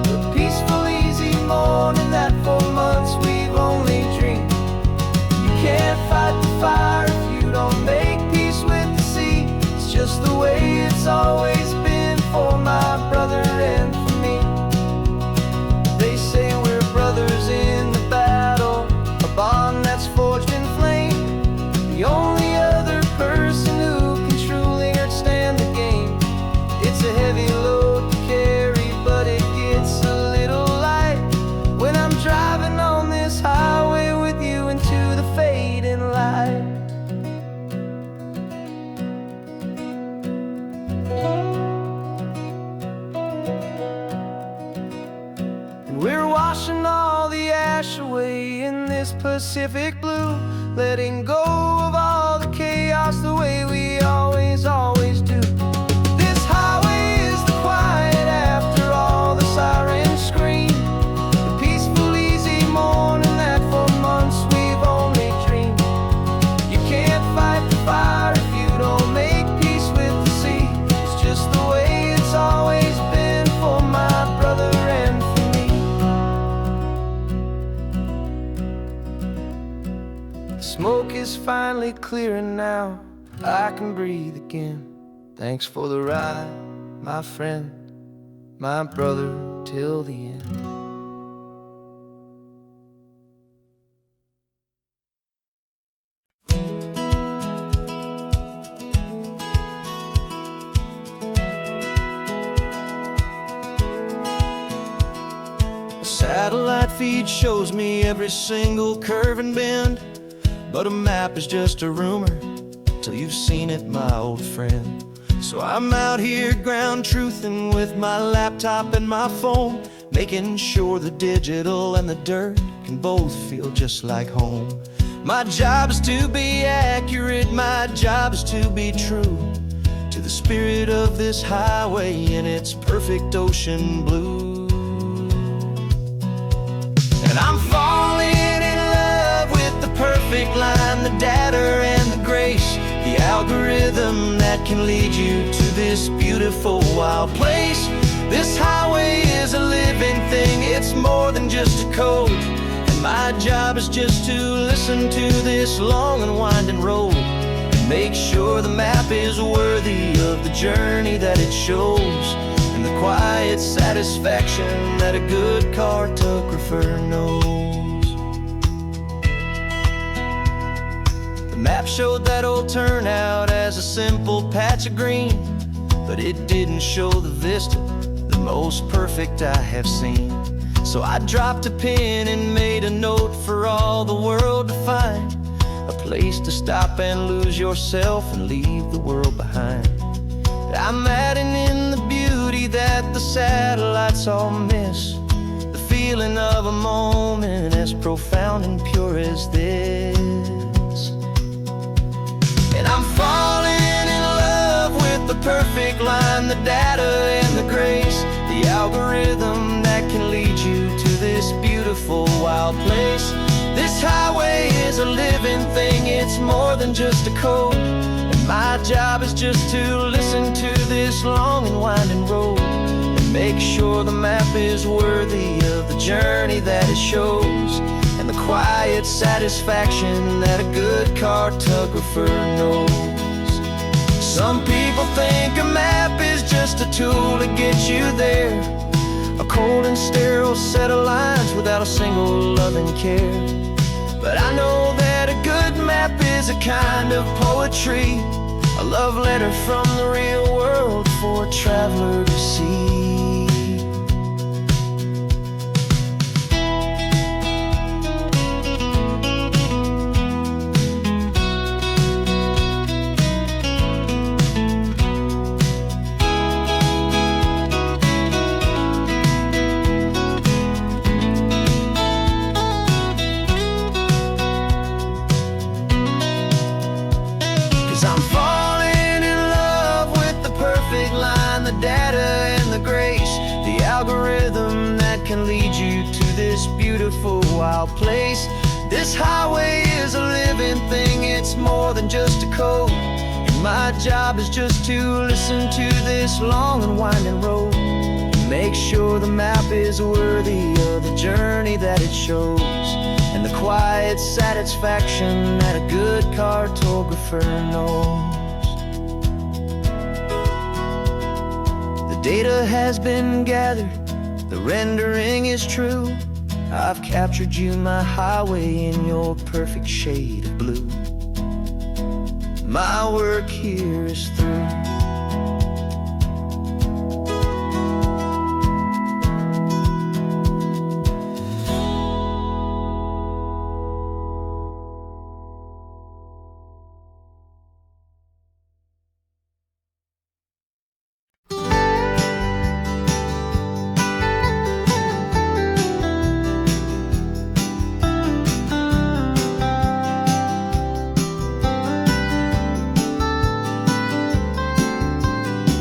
Speaker 1: the peaceful easy morning that for months we've only dreamed. You can't fight the fire if you don't make peace with the sea. It's just the way it's always been for my brother and for me. They say we're brothers in the battle, a bond that's forged in flame. The only other person who can truly understand the game. It's a heavy load to carry, but it gets a little light when I'm driving on this highway with you into the fading light. And we're washing all the ash away in this Pacific blue, letting go of all the chaos the way we always do. This highway is the quiet after all the sirens scream, the peaceful easy morning that for months we've only dreamed. You can't fight the fire if you don't make peace with the sea. It's just the way it's always been for my brother and for me. The smoke is finally clearing now, I can breathe again. Thanks for the ride, my friend, my brother, till the end. A satellite feed shows me every single curve and bend, but a map is just a rumor till you've seen it, my old friend. So I'm out here ground truthing with my laptop and my phone, making sure the digital and the dirt can both feel just like home. My job is to be accurate, my job is to be true to the spirit of this highway in its perfect ocean blue. And I'm falling in love with the perfect line, the data and the grace, the algorithm that can lead you to this beautiful wild place. This highway is a living thing, it's more than just a code. And my job is just to listen to this long and winding road and make sure the map is worthy of the journey that it shows, and the quiet satisfaction that a good cartographer knows. The map showed that old turnout as a simple patch of green, but it didn't show the vista, the most perfect I have seen. So I dropped a pin and made a note for all the world to find, a place to stop and lose yourself and leave the world behind. I'm adding in the beauty that the satellites all miss, the feeling of a moment as profound and pure as this. And I'm falling in love with the perfect line, the data and the grace, the algorithm that can lead you to this beautiful wild place. This highway is a living thing, it's more than just a code. And my job is just to listen to this long and winding road and make sure the map is worthy of the journey that it shows, and the quiet satisfaction that a good cartographer knows. Some people think a map is just a tool to get you there, a cold and sterile set of lines without a single loving care. But I know that a good map is a kind of poetry, a love letter from the real world for a traveler to see. I'm falling in love with the perfect line, the data and the grace, the algorithm that can lead you to this beautiful wild place. This highway is a living thing, it's more than just a code. And my job is just to listen to this long and winding road and make sure the map is worthy of the journey that it shows, and the quiet satisfaction that a good cartographer knows. The data has been gathered, the rendering is true. I've captured you, my highway, in your perfect shade of blue. My work here is through.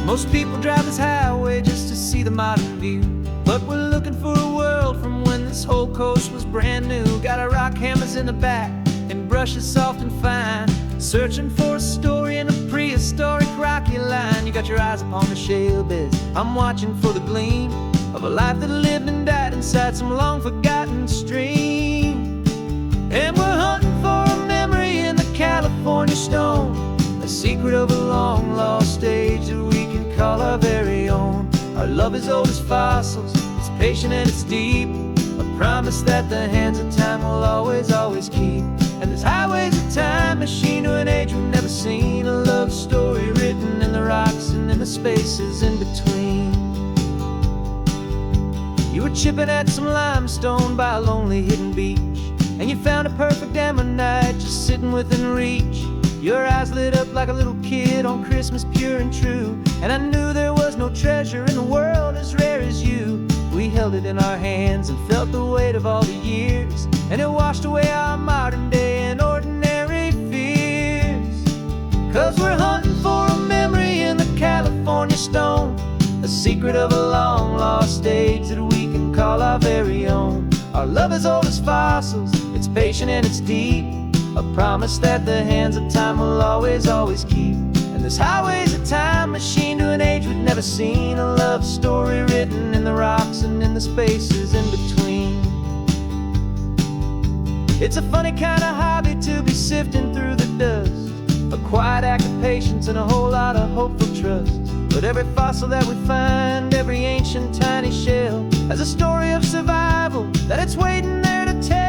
Speaker 2: Most people drive this highway just to see the modern view, but we're looking for a world from when this whole coast was brand new. Got our rock hammers in the back and brushes soft and fine, searching for a story in a prehistoric rocky line. You got your eyes upon the shale beds, I'm watching for the gleam of a life that lived and died inside some long forgotten stream. And we're hunting for a memory in the California stone, a secret of a long lost age that we can call our very own.
Speaker 1: Our love is old as fossils, it's patient and it's deep, a promise that the hands of time will always, always keep. And this highway's a time machine to an age we've never seen, a love story written in the rocks and in the spaces in between. You were chipping at some limestone by a lonely hidden beach, and you found a perfect ammonite just sitting within reach. Your eyes lit up like a little kid on Christmas, pure and true, and I knew there was no treasure in the world as rare as you. We held it in our hands and felt the weight of all the years, and it washed away our modern day and ordinary fears. 'Cause we're hunting for a memory in the California stone, a secret of a long lost age that we can call our very own. Our love is old as fossils, it's patient and it's deep, a promise that the hands of time will always, always keep. And this highway's a time machine to an age we've never seen, a love story written in the rocks and in the spaces in between. It's a funny kind of hobby to be sifting through the dust, a quiet act of patience and a whole lot of hopeful trust. But every fossil that we find, every ancient tiny shell, has a story of survival that it's waiting there to tell.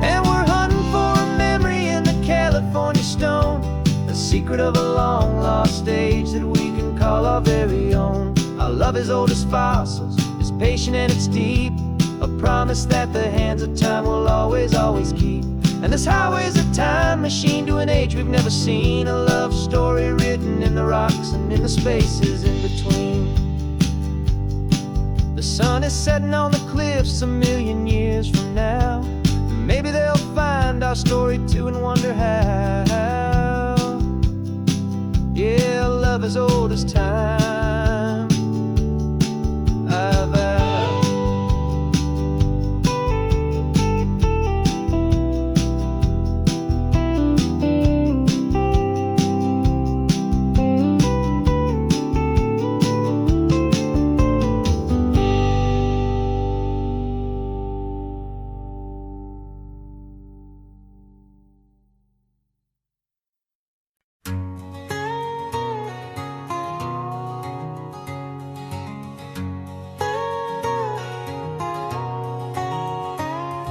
Speaker 1: And we're hunting for a memory in the California stone, a secret of a long lost age that we can call our very own. Our love is old as fossils, it's patient and it's deep, a promise that the hands of time will always, always keep. And this highway's a time machine to an age we've never seen, a love story written in the rocks and in the spaces in between. The sun is setting on the cliffs a million years from now, maybe they'll find our story too and wonder how. Yeah, love is old as time.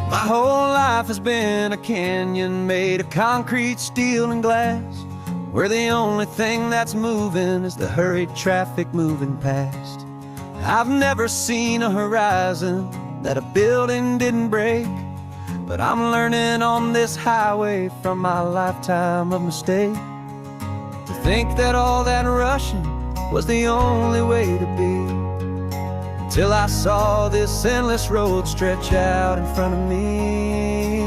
Speaker 1: My whole life has been a canyon made of concrete, steel, and glass, where the only thing that's moving is the hurried traffic moving past. I've never seen a horizon that a building didn't break, but I'm learning on this highway from my lifetime of mistakes to think that all that rushing was the only way to be. Till I saw this endless road stretch out in front of me.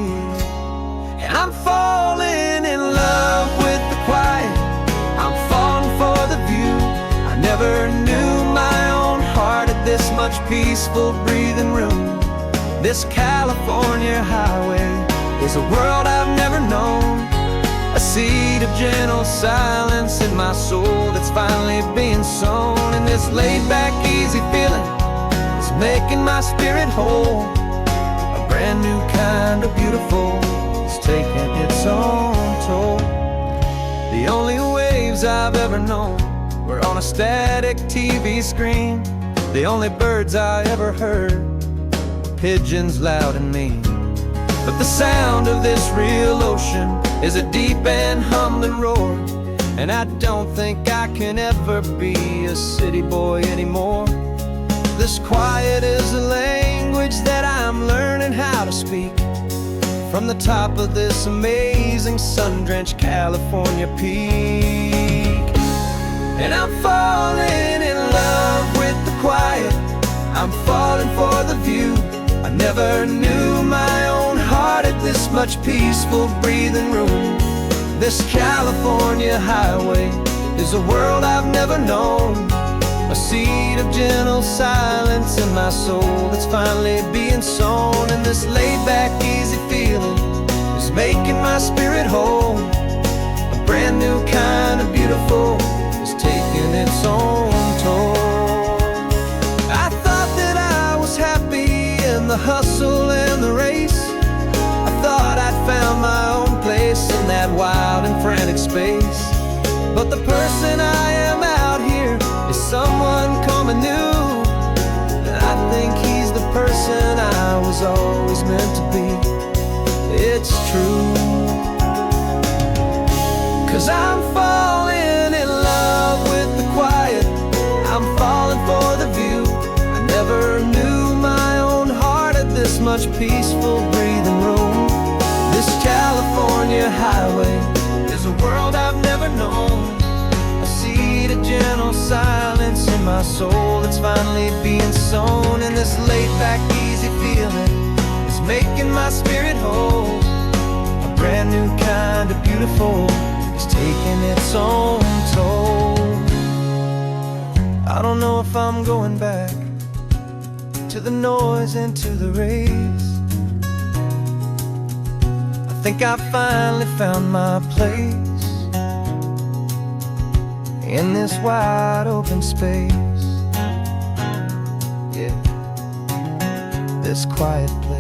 Speaker 1: And I'm falling in love with the quiet, I'm falling for the view. I never knew my own heart had this much peaceful breathing room. This California highway is a world I've never known, a seed of gentle silence in my soul that's finally being sown. And this laid-back, easy feeling making my spirit whole, a brand new kind of beautiful is taking its own toll. The only waves I've ever known were on a static TV screen. The only birds I ever heard were pigeons loud and mean. But the sound of this real ocean is a deep and humbling roar, and I don't think I can ever be a city boy anymore. This quiet is a language that I'm learning how to speak from the top of this amazing sun-drenched California peak. And I'm falling in love with the quiet, I'm falling for the view. I never knew my own heart had this much peaceful breathing room. This California highway is a world I've never known, a seed of gentle silence in my soul that's finally being sown. And this laid-back, easy feeling is making my spirit whole, a brand new kind of beautiful is taking its own toll. I thought that in the hustle and the race. I thought I'd found my own place in that wild and frantic space. But the person I am out here is someone coming new. I think he's the person I was always meant to be. It's true. 'Cause I'm falling in love with the quiet. I'm falling for the view. I never knew my own heart had this much peaceful breathing room. This California highway is a world I've never known. A seed of gentle silence in my soul that's finally being sown. And this laid-back, easy feeling is making my spirit whole. A brand new kind of beautiful is taking its own toll. I don't know if I'm going back to the noise and to the race. I think I finally found my place in this wide open space. Yeah, this quiet place.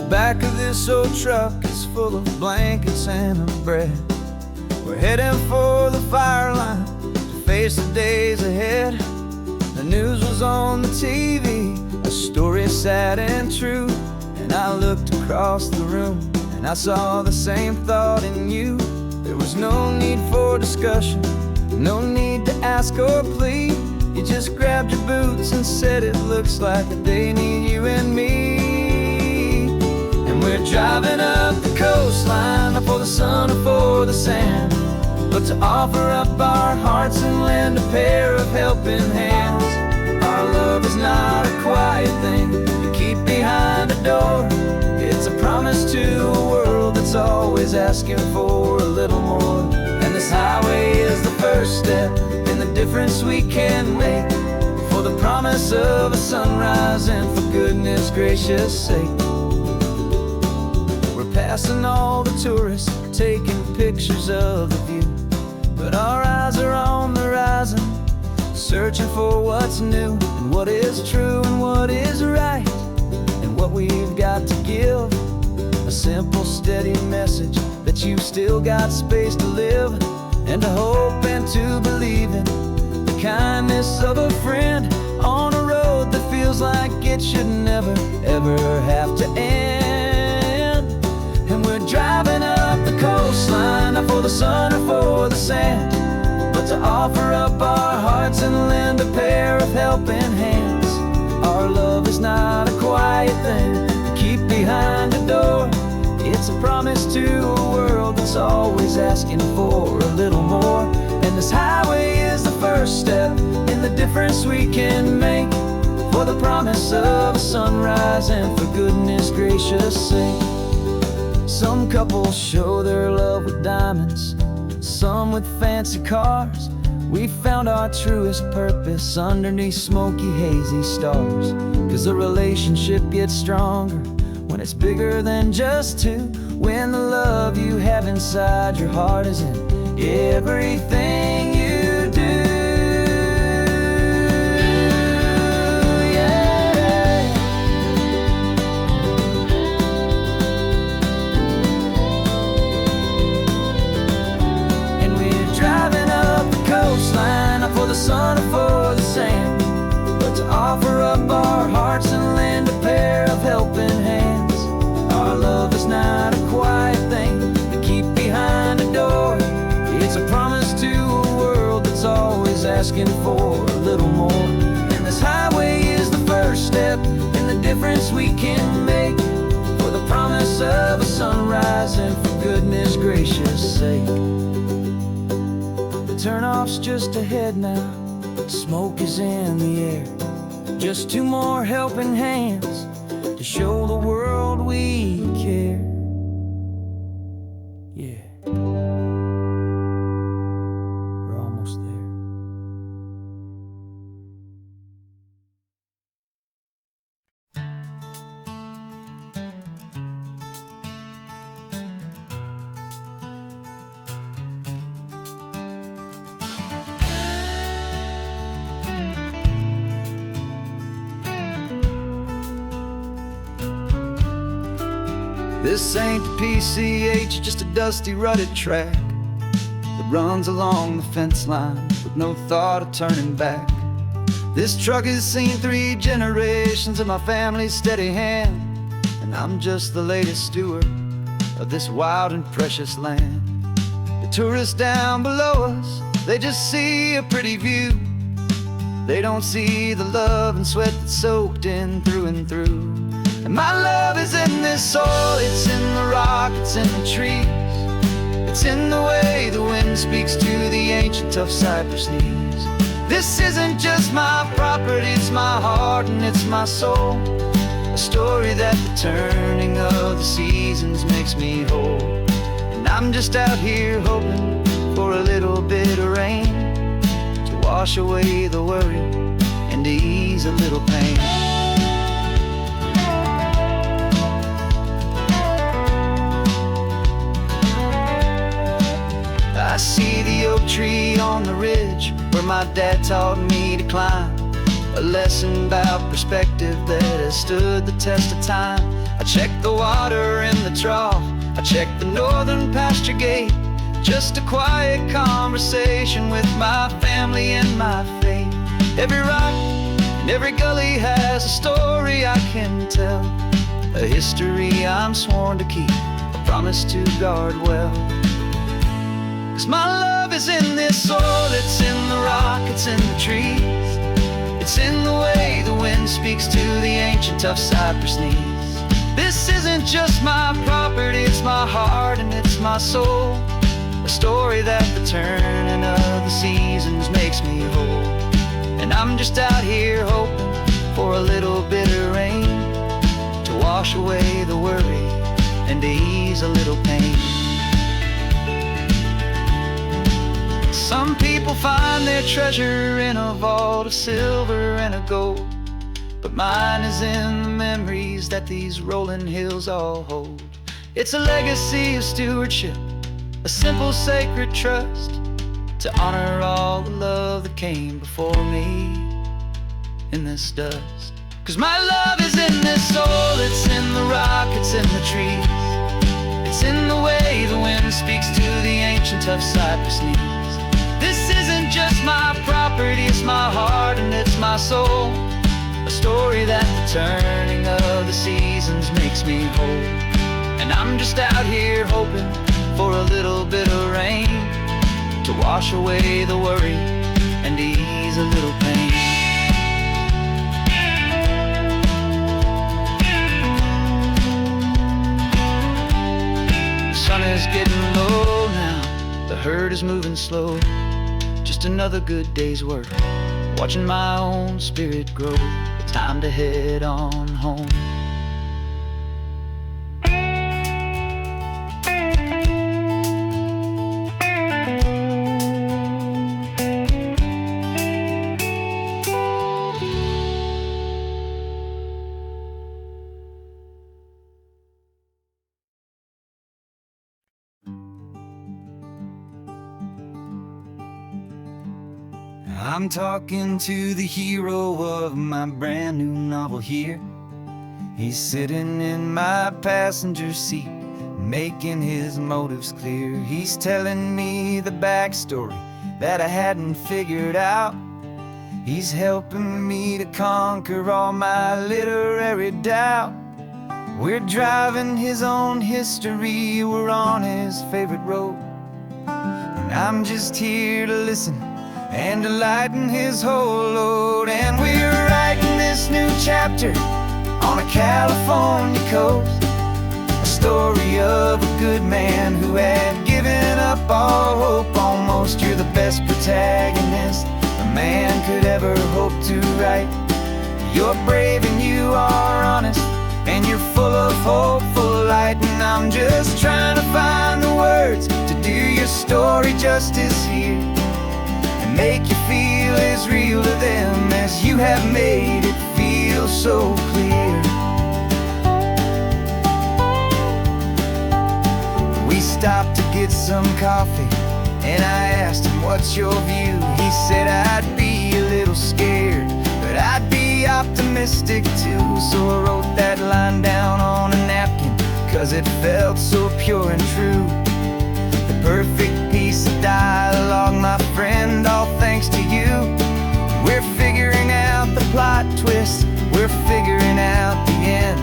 Speaker 1: Back of this old truck is full of blankets and a bread. We're heading for the fire line to face the days ahead. The news was on the TV, a story sad and true. And I looked across the room and I saw the same thought in you. There was no need for discussion, no need to ask or plead. You just grabbed your boots and said it looks like a day need you and me. We're driving up the coastline, not for the sun or for the sand, but to offer up our hearts and lend a pair of helping hands. Our love is not a quiet thing you keep behind a door. It's a promise to a world that's always asking for a little more. And this highway is the first step in the difference we can make, for the promise of a sunrise and for goodness gracious sake. Passing all the tourists, taking pictures of the view, but our eyes are on the horizon, searching for what's new and what is true and what is right, and what we've got to give. A simple, steady message that you've still got space to live, and to hope and to believe in the kindness of a friend on a road that feels like it should never, ever have to end. And we're driving up the coastline, not for the sun or for the sand, but to offer up our hearts and lend a pair of helping hands. Our love is not a quiet thing to keep behind a door. It's a promise to a world that's always asking for a little more. And this highway is the first step in the difference we can make, for the promise of a sunrise and for goodness gracious sake. Some couples show their love with diamonds, some with fancy cars. We found our truest purpose underneath smoky, hazy stars. 'Cause a relationship gets stronger when it's bigger than just two, when the love you have inside your heart is in everything you do. For the sun or for the sand, but to offer up our hearts and lend a pair of helping hands. Our love is not a quiet thing to keep behind a door. It's a promise to a world that's always asking for a little more. And this highway is the first step in the difference we can make, for the promise of a sunrise and for goodness gracious sake. Turn-off's just ahead now, smoke is in the air. Just two more helping hands to show the world we care. Yeah, we're almost there. This ain't the PCH, just a dusty, rutted track that runs along the fence line with no thought of turning back. This truck has seen 3 generations of my family's steady hand, and I'm just the latest steward of this wild and precious land. The tourists down below us, they just see a pretty view. They don't see the love and sweat that's soaked in through and through. And my love is in this soil, it's in the rock, it's in the trees. It's in the way the wind speaks to the ancient tough cypress knees. This isn't just my property, it's my heart and it's my soul. A story that the turning of the seasons makes me whole. And I'm just out here hoping for a little bit of rain to wash away the worry and to ease a little pain. I see the oak tree on the ridge where my dad taught me to climb. A lesson about perspective that has stood the test of time. I check the water in the trough, I check the northern pasture gate. Just a quiet conversation with my family and my faith. Every rock and every gully has a story I can tell. A history I'm sworn to keep, a promise to guard well. 'Cause my love is in this soil, it's in the rock, it's in the trees. It's in the way the wind speaks to the ancient tough cypress knees. This isn't just my property, it's my heart and it's my soul. A story that the turning of the seasons makes me whole. And I'm just out here hoping for a little bit of rain to wash away the worry and to ease a little pain. Some people find their treasure in a vault of silver and of gold, but mine is in the memories that these rolling hills all hold. It's a legacy of stewardship, a simple sacred trust, to honor all the love that came before me in this dust. 'Cause my love is in this soul, it's in the rock, it's in the trees. It's in the way the wind speaks to the ancient tough cypress knees. This isn't just my property, it's my heart and it's my soul. A story that the turning of the seasons makes me whole. And I'm just out here hoping for a little bit of rain to wash away the worry and ease a little pain. The sun is getting low now, the herd is moving slow. Just another good day's work, watching my own spirit grow. Time to head on home. I'm talking to the hero of my brand new novel here. He's sitting in my passenger seat, making his motives clear. He's telling me the backstory that I hadn't figured out. He's helping me to conquer all my literary doubt. We're driving his own history, we're on his favorite road. And I'm just here to listen and to lighten his whole load. And we're writing this new chapter on a California coast, a story of a good man who had given up all hope almost. You're the best protagonist a man could ever hope to write. You're brave and you are honest, and you're full of hope, full of light. And I'm just trying to find the words to do your story justice here, and make you feel as real to them as you have made it feel so clear. We stopped to get some coffee, and I asked him, what's your view? He said, I'd be a little scared, but I'd be optimistic too. So I wrote that line down on a napkin, 'cause it felt so pure and true. The perfect piece of dialogue, my friend, all thanks to you. We're figuring out the plot twist, we're figuring out the end.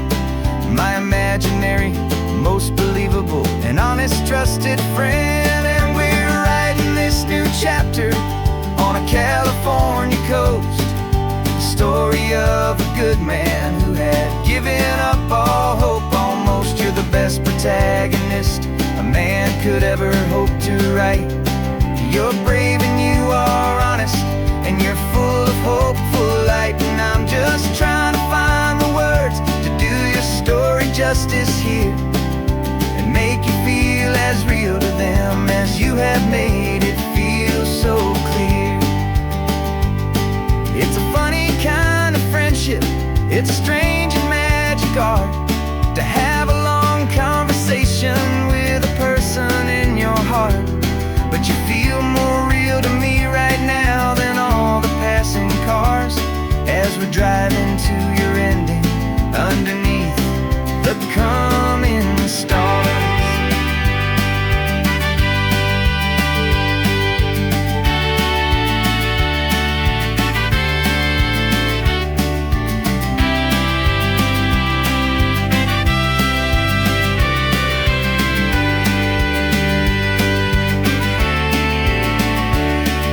Speaker 1: My imaginary, most believable and honest trusted friend. And we're writing this new chapter on a California coast, the story of a good man who had given up all hope almost. You're the best protagonist a man could ever hope to write. You're brave and you are honest, and you're full of hope, full of light. And I'm just trying to find the words to do your story justice here, and make you feel as real to them as you have made it feel so clear. It's a funny kind of friendship, it's strange and magic art to have a long conversation with a person in your heart. But you feel more real to me right now than all the passing cars, as we're driving to your ending underneath the coming stars.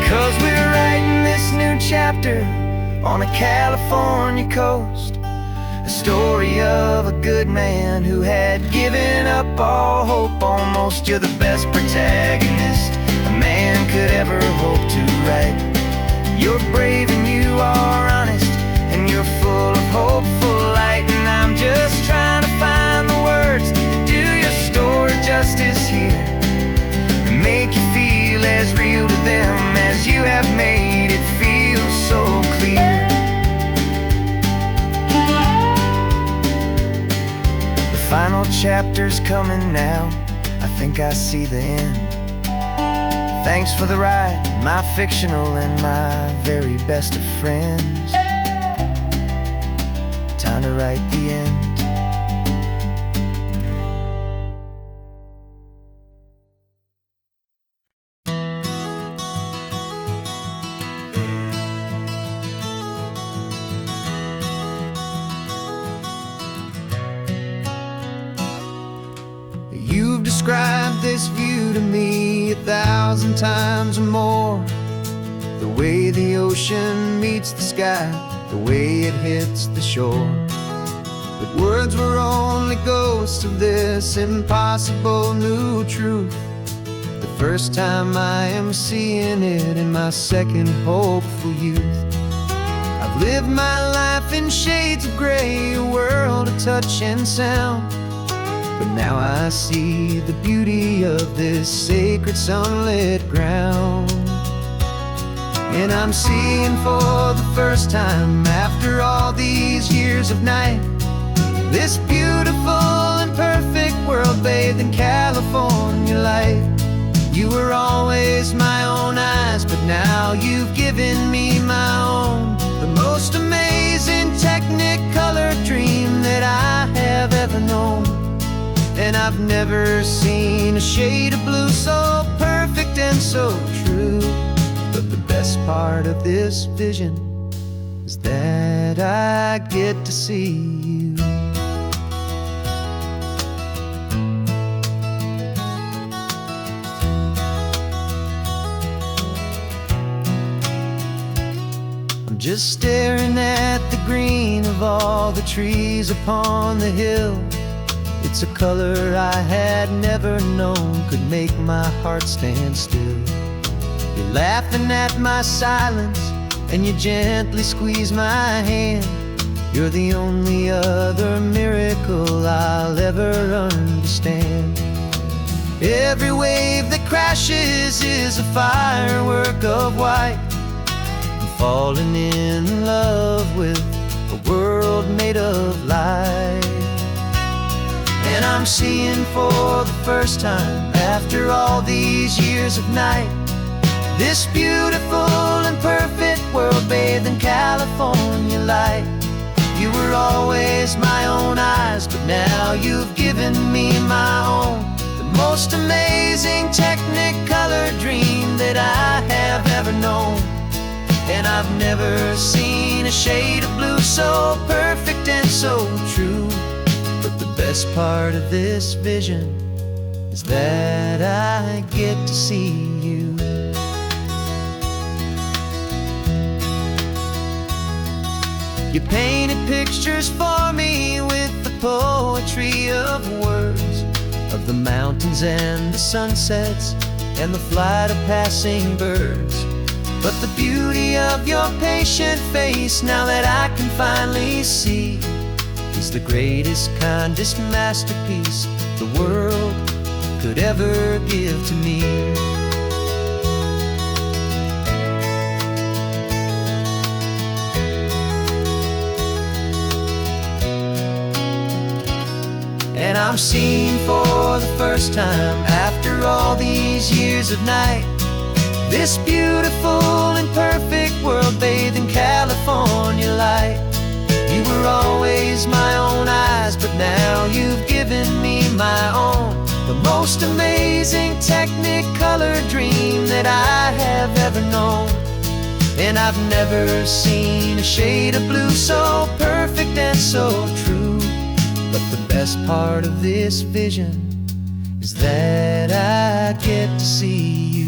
Speaker 1: 'Cause we're writing this new chapter on a California coast, a story of a good man who had given up all hope almost. You're the best protagonist a man could ever hope to write. You're brave and you are honest, and you're full of hope, full of light. And I'm just trying to find the words to do your story justice here, and make you feel as real to them as you have made it feel so clear. The final chapter's coming now, I think I see the end. Thanks for the ride, my fictional and my very best of friends. Time to write the end. You've described this view to me 1,000 times or more. The way the ocean meets the sky, the way it hits the shore. But words were only ghosts of this impossible new truth. The first time I am seeing it in my second hopeful youth. I've lived my life in shades of gray, a world of touch and sound. But now I see the beauty of this sacred sunlit ground. And I'm seeing for the first time, after all these years of night, this beautiful and perfect world bathed in California light. You were always my own eyes, but now you've given me my own, the most amazing technicolor dream that I have ever known. And I've never seen a shade of blue so perfect and so true. But the best part of this vision is that I get to see you. I'm just staring at the green of all the trees upon the hill. It's a color I had never known could make my heart stand still. You're laughing at my silence, and you gently squeeze my hand. You're the only other miracle I'll ever understand. Every wave that crashes is a firework of white. I'm falling in love with a world made of light. And I'm seeing for the first time, after all these years of night, this beautiful and perfect world bathed in California light. You were always my own eyes, but now you've given me my own. The most amazing Technicolor dream that I have ever known. And I've never seen a shade of blue so perfect and so true. But the best part of this vision is that I get to see you. You painted pictures for me with the poetry of words, of the mountains and the sunsets and the flight of passing birds. But the beauty of your patient face, now that I can finally see, is the greatest, kindest masterpiece the world could ever give to me. And I'm seeing for the first time, after all these years of night, this beautiful and perfect world bathed in California light. You were always my own eyes, but now you've given me my own. The most amazing Technicolor dream that I have ever known. And I've never seen a shade of blue so perfect and so true. But the best part of this vision is that I get to see you.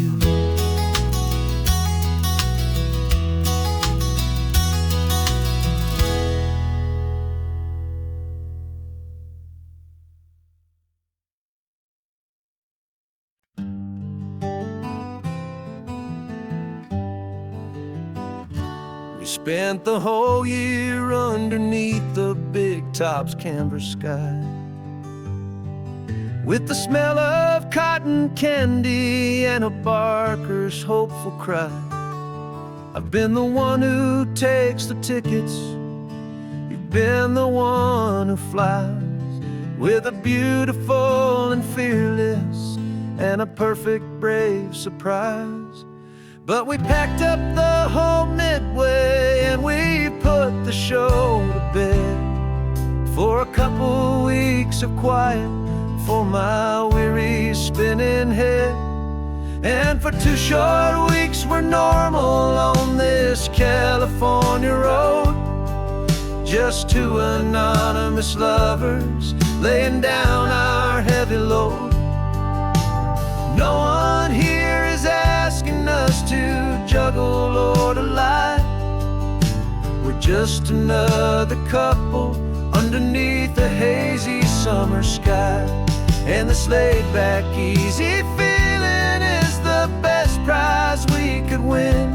Speaker 1: We spent the whole year underneath the big top's canvas sky, with the smell of cotton candy and a barker's hopeful cry. I've been the one who takes the tickets, you've been the one who flies, with a beautiful and fearless and a perfect brave surprise. But we packed up the whole Midway and we put the show to bed, for a couple weeks of quiet for my weary spinning head. And for 2 short weeks we're normal on this California road, just 2 anonymous lovers laying down our heavy load. No one here is asking us to juggle or to lie. We're just another couple underneath the hazy summer sky. And this laid-back, easy feeling is the best prize we could win,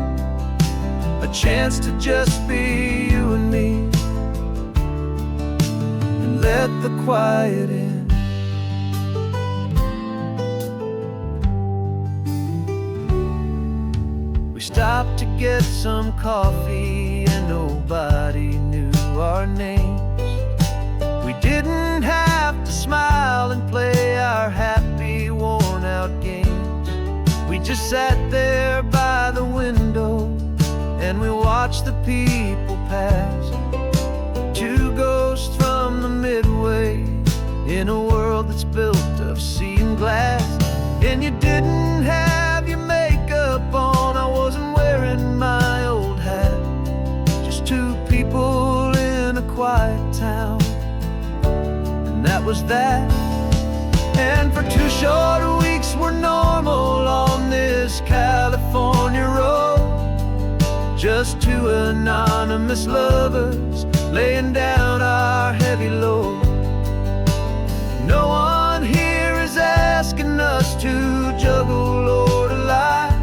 Speaker 1: a chance to just be you and me, and let the quiet in. We stopped to get some coffee and nobody knew our names. We didn't have to smile and play our happy, worn-out games. We just sat there by the window and we watched the people pass. 2 ghosts from the Midway in a world that's built of sea and glass. And you didn't have your makeup on, I wasn't wearing my old hat. Just 2 people in a quiet town, and that was that. And for 2 short weeks we're normal on this California road, just 2 anonymous lovers laying down our heavy load. No one here is asking us to juggle or to lie.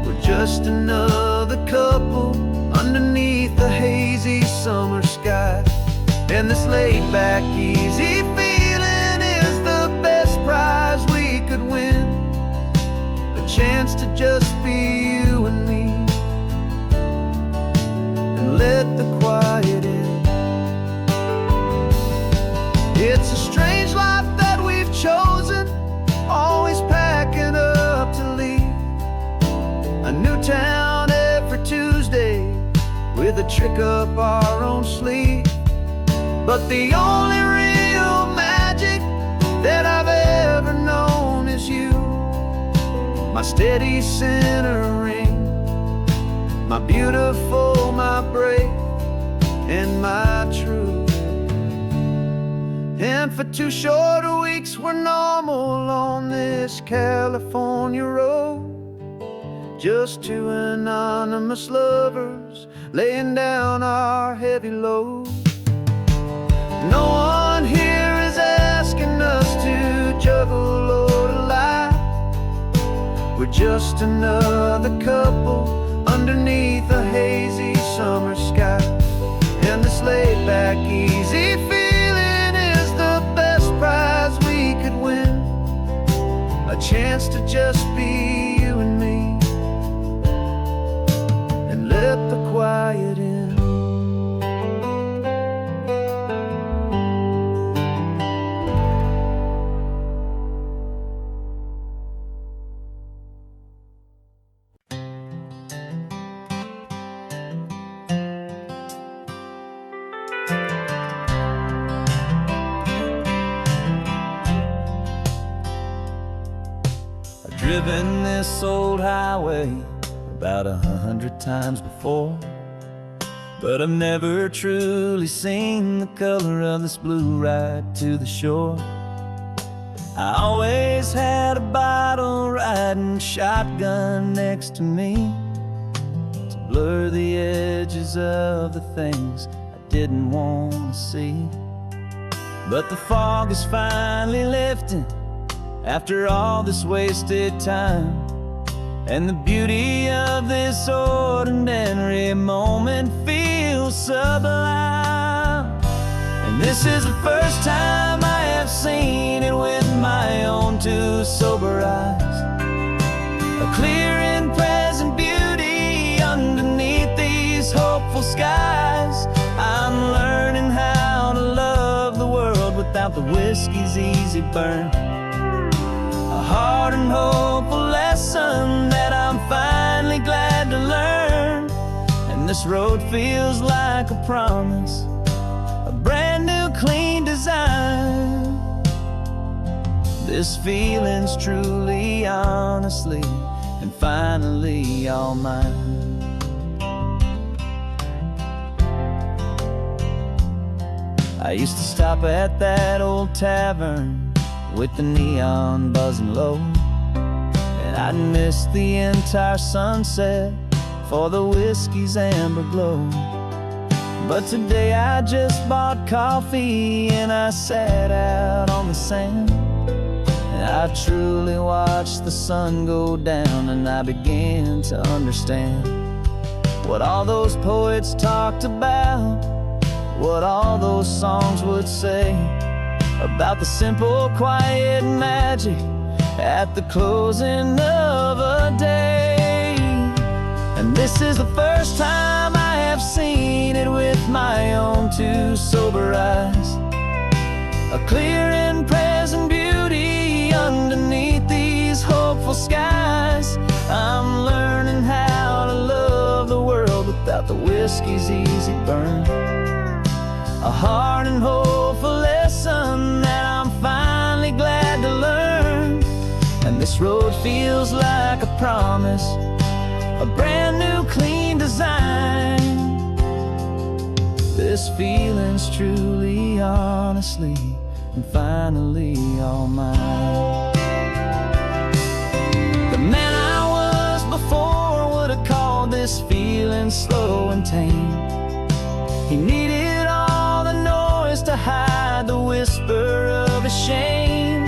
Speaker 1: We're just another couple underneath the hazy summer sky. And this laid-back, easy feeling is the best prize we could win. A chance to just be you and me, and let the quiet in. It's a strange life that we've chosen, always packing up to leave. A new town every Tuesday, with a trick up our own sleeve. But the only real magic that I've ever known is you, my steady centering, my beautiful, my brave, and my true. And for 2 short weeks we're normal on this California road, just 2 anonymous lovers laying down our heavy load. No one here is asking us to juggle or to lie. We're just another couple underneath a hazy summer sky. And this laid-back, easy feeling is the best prize we could win. A chance to just be you and me, and let the quiet in.
Speaker 2: Driven this old highway about 100 times before, but I've never truly seen the color of this blue right to the shore. I always had a bottle riding shotgun next to me to blur the edges of the things I didn't want to see. But the fog is finally lifting after all this wasted time, and the beauty of this ordinary moment feels sublime. And this is the first time I have seen it with my own 2 sober eyes. A clear and present beauty underneath these hopeful skies. I'm learning how to love the world without the whiskey's easy burn. A hard and hopeful lesson that I'm finally glad to learn. And this road feels like a promise, a brand new clean design. This feeling's truly, honestly, and finally all mine. I used to stop at that old tavern with the neon buzzing low, and I'd miss the entire sunset for the whiskey's amber glow. But today I just bought coffee and I sat out on the sand, and I truly watched the sun go down, and I began to understand what all those poets talked about, what all those songs would say about the simple, quiet magic at the closing of a day. And this is the first time I have seen it with my own 2 sober eyes. A clear and present beauty underneath these hopeful skies. I'm learning how to love the world without the whiskey's easy burn. A hard and hopeful lesson that I'm finally glad to learn. And this road feels like a promise, a brand new clean design. This feeling's truly, honestly, and finally all mine. The man I was before would have called this feeling slow and tame. He needed all the noise to hide the whisper of his shame.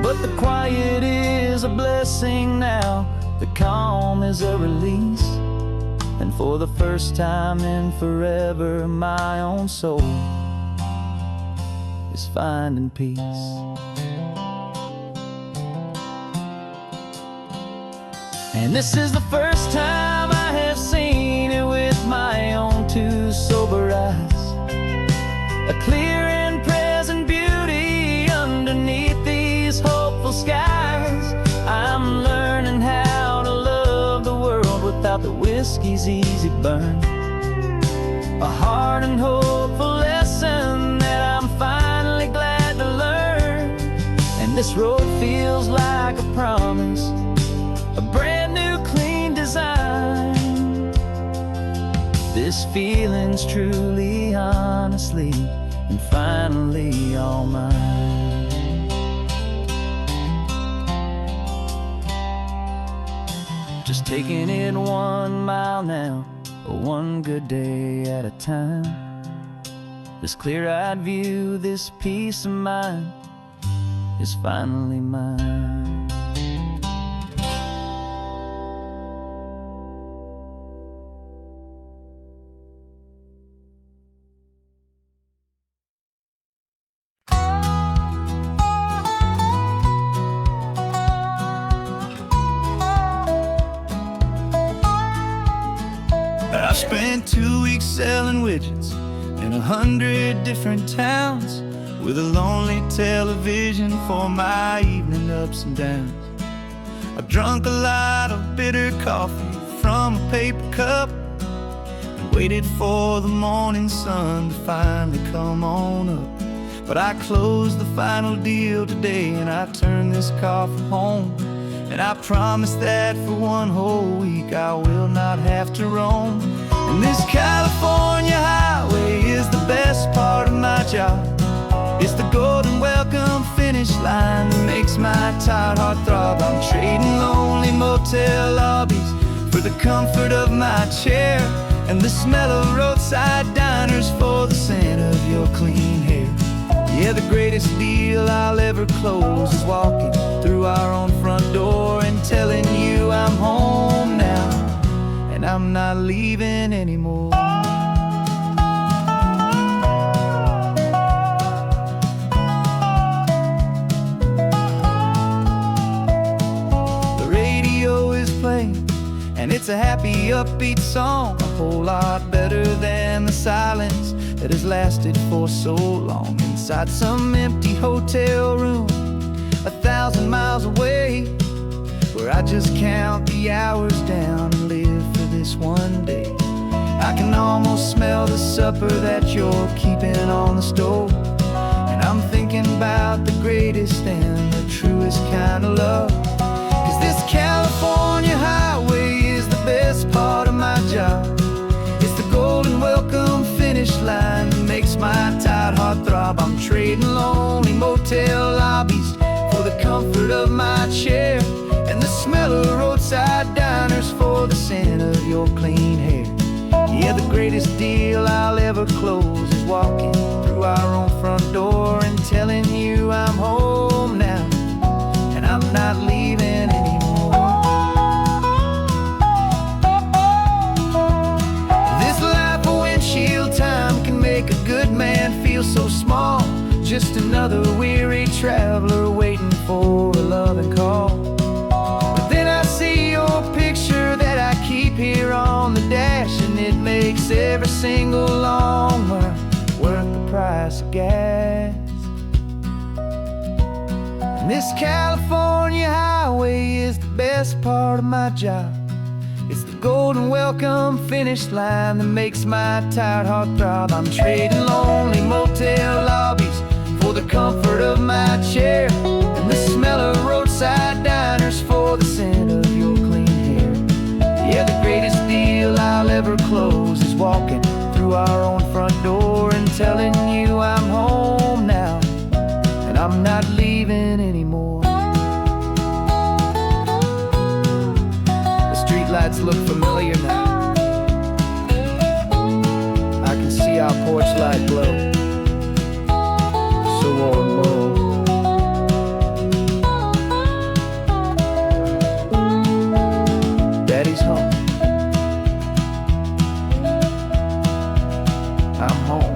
Speaker 2: But the quiet is a blessing now, the calm is a release. And for the first time in forever, my own soul
Speaker 1: is finding peace. And this is the first time I have seen it with my own two sober eyes. A clear and present beauty underneath these hopeful skies. I'm learning how to love the world without the whiskey's easy burn. A hard and hopeful lesson that I'm finally glad to learn. And this road feels like a promise, a brand new clean design. This feeling's truly, honestly, and finally all mine. Just taking it 1 mile now, one good day at a time. This clear-eyed view, this peace of mind is finally mine.
Speaker 2: I spent 2 weeks selling widgets in 100 different towns, with a lonely television for my evening ups and downs. I drunk a lot of bitter coffee from a paper cup and waited for the morning sun to finally come on up. But I closed the final deal today and I turned this car for home. And I promise that for 1 whole week I will not have to roam. And this California highway is the best part of my job. It's the golden welcome finish line that makes my tired heart throb. I'm trading lonely motel lobbies for the comfort of my chair, and the smell of roadside diners for the scent of your clean hair. Yeah, the greatest deal I'll ever close is walking through our own front door and telling you I'm home now, and I'm not leaving anymore. The radio is playing, and it's a happy, upbeat song, a whole lot better than the silence that has lasted for so long. Inside some empty hotel room 1,000 miles away, where I just count the hours down and live for this one day. I can almost smell the supper that you're keeping on the stove, and I'm thinking about the greatest and the truest kind of love. 'Cause this California highway is the best part of my job. It's the golden welcome finish line that makes my tired heart throb. I'm trading lonely motel lobbies for the comfort of my chair, and the smell of roadside diners for the scent of your clean hair. Yeah, the greatest deal I'll ever close is walking through our own front door and telling you I'm home now, and I'm not leaving anymore. This life of windshield time can make a good man feel so small, just another weary traveler waiting for a loving call. But then I see your picture that I keep here on the dash, and it makes every single long mile worth the price of gas. And this California highway is the best part of my job. It's the golden welcome finish line that makes my tired heart throb. I'm trading lonely motel lobbies for the comfort of my chair, and the smell of roadside diners for the scent of your clean hair. Yeah, the greatest deal I'll ever close is walking through our own front door and telling you I'm home now, and I'm not leaving anymore. The streetlights look familiar now. I can see our porch light glow, so warm, low. Daddy's home. I'm home.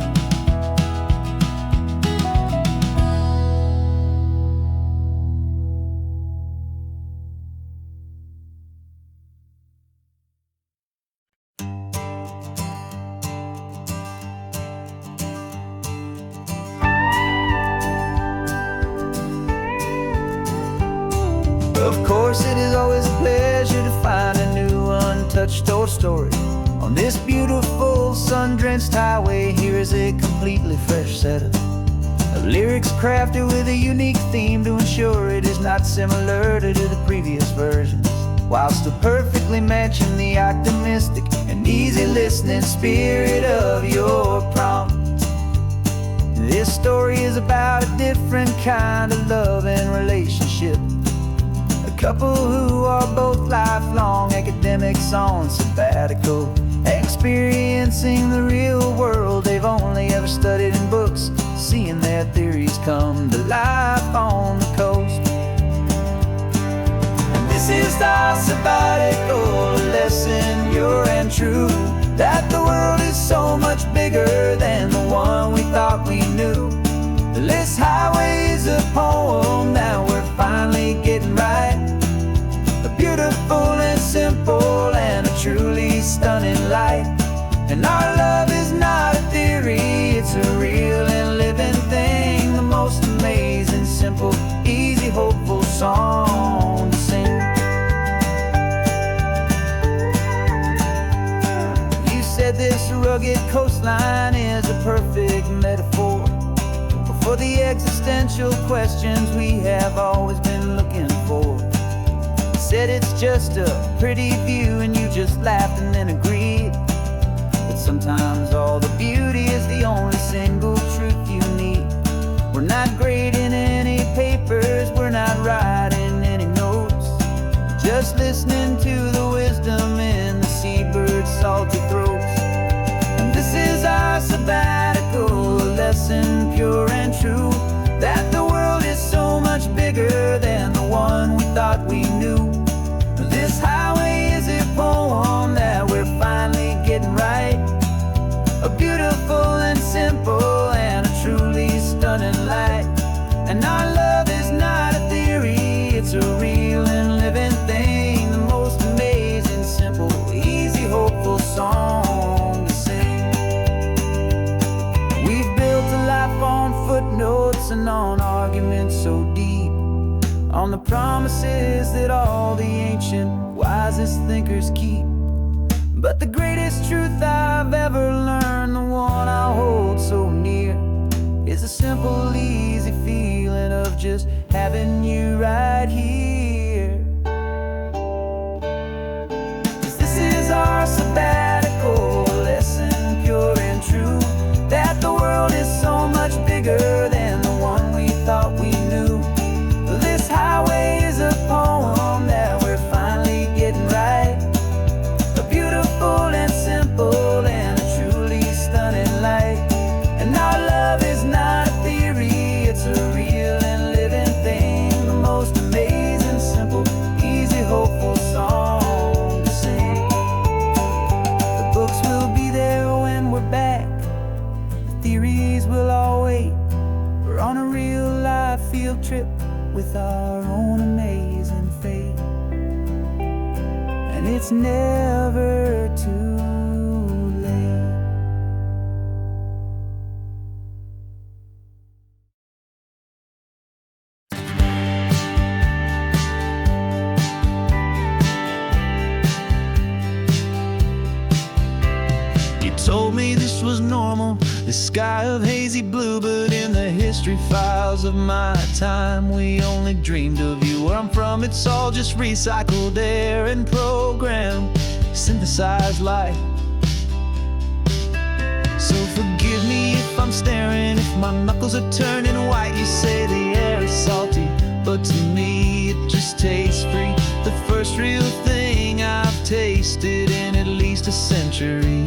Speaker 2: course, it is always a pleasure to find a new untouched old story. On this beautiful sun-drenched highway, here is a completely fresh set of lyrics crafted with a unique theme to ensure it is not similar to the previous versions, while still perfectly matching the optimistic and easy listening spirit of your prompt. This story is about a different kind of love and relationship. A couple who are both lifelong academics on sabbatical, experiencing the real world they've only ever studied in books, seeing their theories come to life on the coast. And this is our sabbatical lesson, pure and true, that the world is so much bigger than the one we thought we knew. This highway is a poem that we're finally getting right. A beautiful and simple and a truly stunning light. And our love is not a theory, it's a real and living thing. The most amazing, simple, easy, hopeful song to sing. You said this rugged coastline is a perfect metaphor for the existential questions we have always been looking for. You said it's just a pretty view and you just laughed and then agreed. But sometimes all the beauty is the only single truth you need. We're not grading any papers, we're not writing any notes, just listening to the wisdom in the seabird's salty throats. And this is our sabbatical lesson, pure and true, that the world is so much bigger than the one we thought we knew. This highway is a poem that we're finally getting right. A beautiful and simple and a truly stunning light. And our love is not a theory, it's a real and living thing. The most amazing, simple, easy, hopeful song to sing. We've built a life on footnotes and on arguments so deep, on the promises that all the ancient, wisest thinkers keep. But the greatest truth I've ever learned, the one I hold so near, is a simple, easy feeling of just having you right here. 'Cause this is our sabbatical lesson, pure and true, that the world is so much bigger than the one we thought we knew. This highway is a poem that we're finally getting right. A beautiful and simple and a truly stunning light. And our love is not a theory, it's a real and living thing. The most amazing, simple, easy, hopeful song to sing. The books will be there when we're back, the theories will all wait. We're on a real life field trip with our own amazing fate. And it's never too late. You told me this was normal, the sky of hazy blue, but in the history files of my time, we only dreamed of you. Where I'm from, it's all just recycled air and programmed, synthesized light. So forgive me if I'm staring, if my knuckles are turning white. You say the air is salty, but to me it just tastes free. The first real thing I've tasted in at least a century.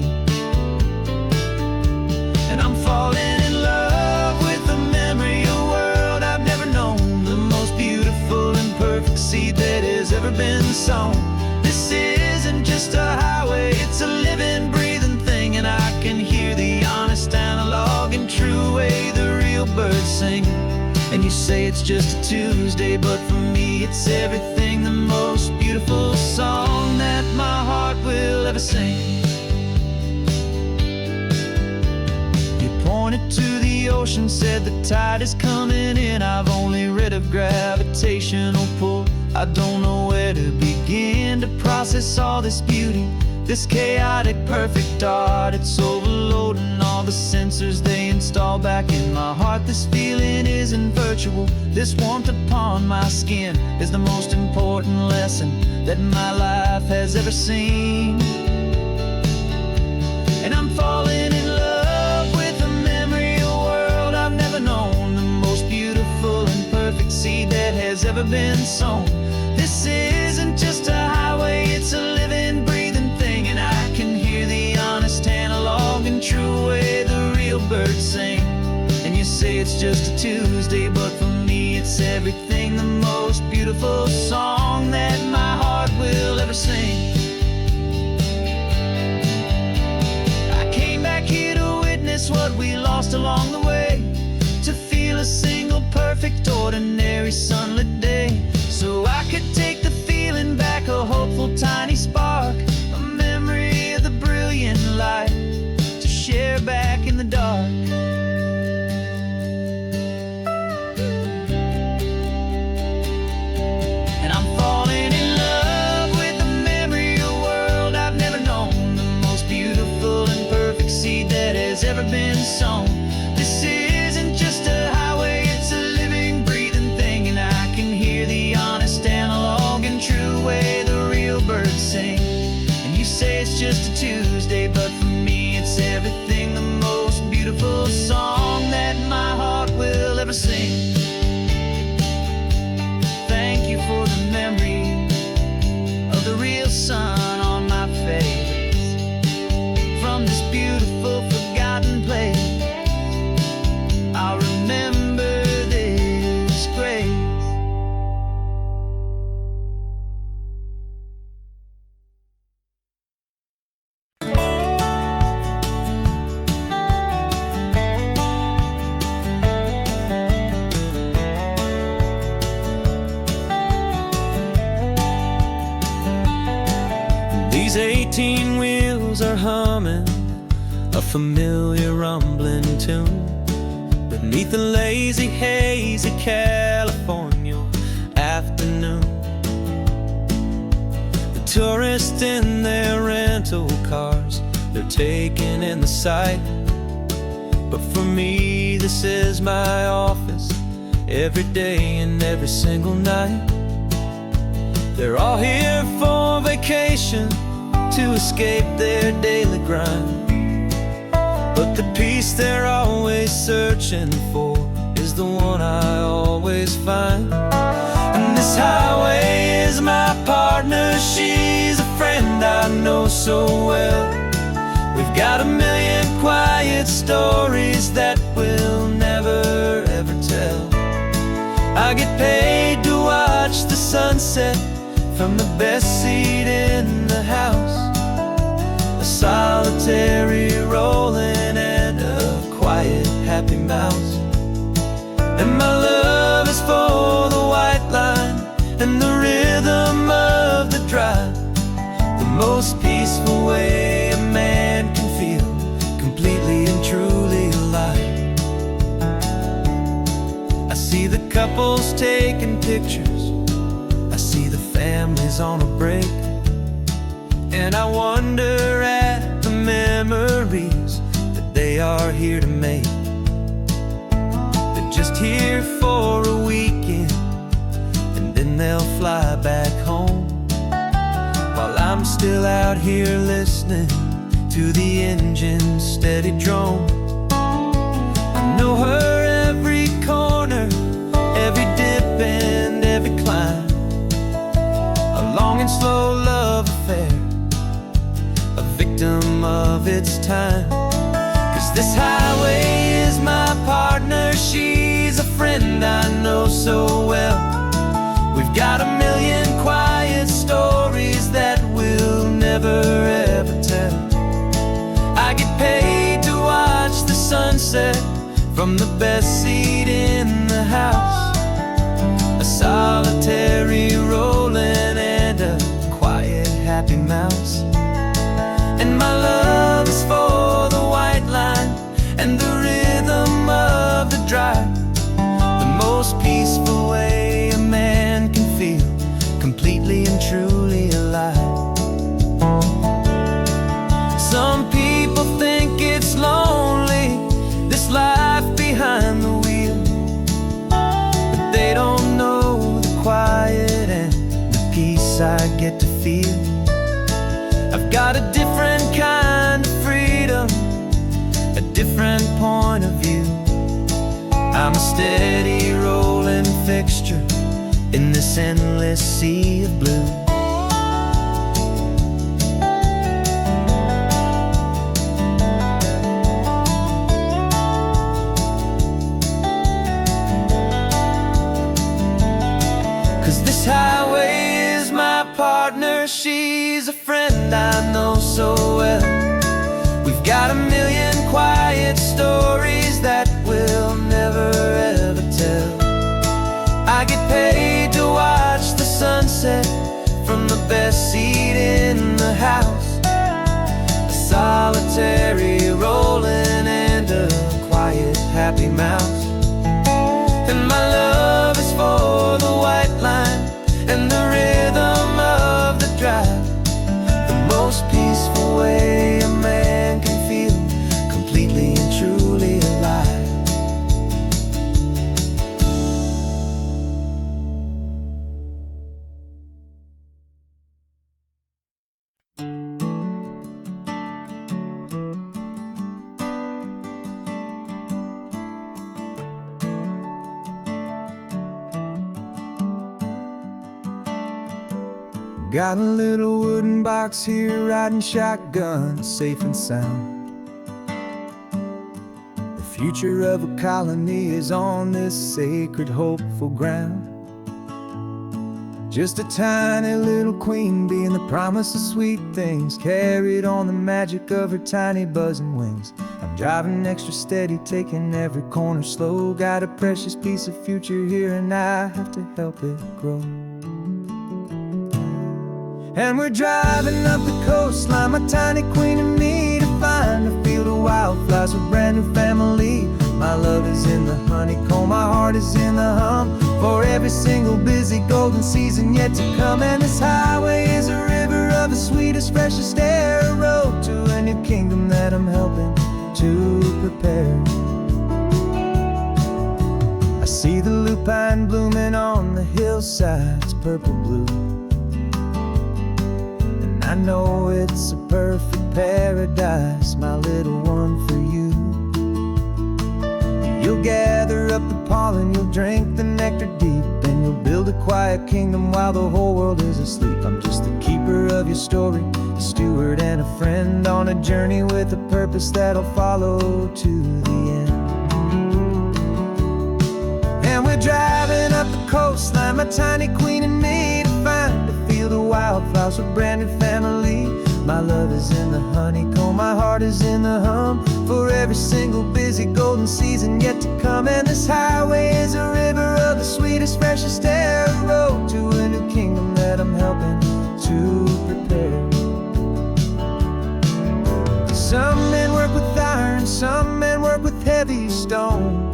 Speaker 2: And I'm falling in love with the memory of a world I've never known, the most beautiful and perfect seed that has ever been sown. This isn't just a highway, it's a living, breathing thing, and I can hear the honest, analog, and true way the real birds sing. And you say it's just a Tuesday, but for me it's everything, the most beautiful song that my heart will ever sing. Pointed to the the ocean said the tide is coming in. I've only read of gravitational pull. I don't know where to begin to process all this beauty, this chaotic perfect art. It's overloading all the sensors they install back in my heart. This feeling isn't virtual. This warmth upon my skin is the most important lesson that my life has ever seen. And I'm falling in love with the memory of a world I've never known, the most beautiful and perfect seed that has ever been sown. This isn't just a highway, it's a living, breathing thing. And I can hear the honest analog and true way the real birds sing. And you say it's just a Tuesday, but for me it's everything, the most beautiful song that my heart will ever sing. I came back here to witness what we lost along the way, to feel a single perfect ordinary sunlit day, so I could take the feeling back, a hopeful tiny spark, a memory of the brilliant light to share back in the dark. And I'm falling in love with the memory of a world I've never known, the most beautiful and perfect seed that has ever been sown. This isn't just a highway, it's a living, breathing thing. And I can hear the honest analog and true way the real birds sing. And you say it's just a Tuesday, but for me it's everything, the most beautiful song that my heart will ever sing. Thank you for the memory of the real sun on my face, from this beautiful forgotten place. I'll remember this grace. These 18 wheels are humming a familiar rumbling tune beneath the lazy haze of California afternoon. The tourists in their rental cars, they're taking in the sight. But for me, this is my office, every day and every single night. They're all here for vacation, to escape their daily grind. But the peace they're always searching for is the one I always find. And this highway is my partner, she's a friend I know so well. We've got a million quiet stories that we'll never ever tell. I get paid to watch the sunset from the best seat in the house, a solitary rolling and a quiet happy mouse. And my love is for the white line and the rhythm of the drive, the most peaceful way a man can feel completely and truly alive. I see the couples taking pictures, I see the families on a break, and I wonder at the memories that they are here to make. They're just here for a weekend, and then they'll fly back home, while I'm still out here listening to the engine's steady drone. I know her every corner, every dip and every climb, a long and slow love affair, a victim of its time. 'Cause this highway is my partner, she's a friend I know so well. We've got a million quiet stories that we'll never ever tell. I get paid to watch the sunset from the best seat in the house, a solitary rolling and a quiet happy mouse. And my love is for the white line and the rhythm of
Speaker 1: behind the wheel, but they don't know the quiet and the peace I get to feel. I've got a different kind of freedom, a different point of view. I'm a steady rolling fixture in this endless sea of blue. 'Cause this highway is my partner, she's a friend I know so well. We've got a million quiet stories that we'll never ever tell. I get paid to watch the sunset from the best seat in the house, a solitary rolling and a quiet happy mouse. And my love is for the white line and the rhythm of the drive, the most peaceful way a man can feel completely and truly alive. Got a little wooden box here, riding shotgun, safe and sound. The future of a colony is on this sacred, hopeful ground. Just a tiny little queen bee and the promise of sweet things, carried on the magic of her tiny buzzing wings. I'm driving extra steady, taking every corner slow. Got a precious piece of future here and I have to help it grow. And we're driving up the coastline, my tiny queen and me, to find a field of wildflowers with a brand new family. My love is in the honeycomb, my heart is in the hum, for every single busy golden season yet to come. And this highway is a river of the sweetest, freshest air, a road to a new kingdom that I'm helping to prepare. I see the lupine blooming on the hillsides, purple blue. I know it's a perfect paradise, my little one, for you. You'll gather up the pollen, you'll drink the nectar deep, and you'll build a quiet kingdom while the whole world is asleep. I'm just the keeper of your story, a steward and a friend, on a journey with a purpose that'll follow to the end. And we're driving up the coastline, my tiny queen and me, to find a field of wildflowers with a brand new family. My love is in the honeycomb, my heart is in the hum, for every single busy golden season yet to come. And this highway is a river of the sweetest, freshest air, a road to a new kingdom that I'm helping to prepare. Some men work with iron, some men work with heavy stone.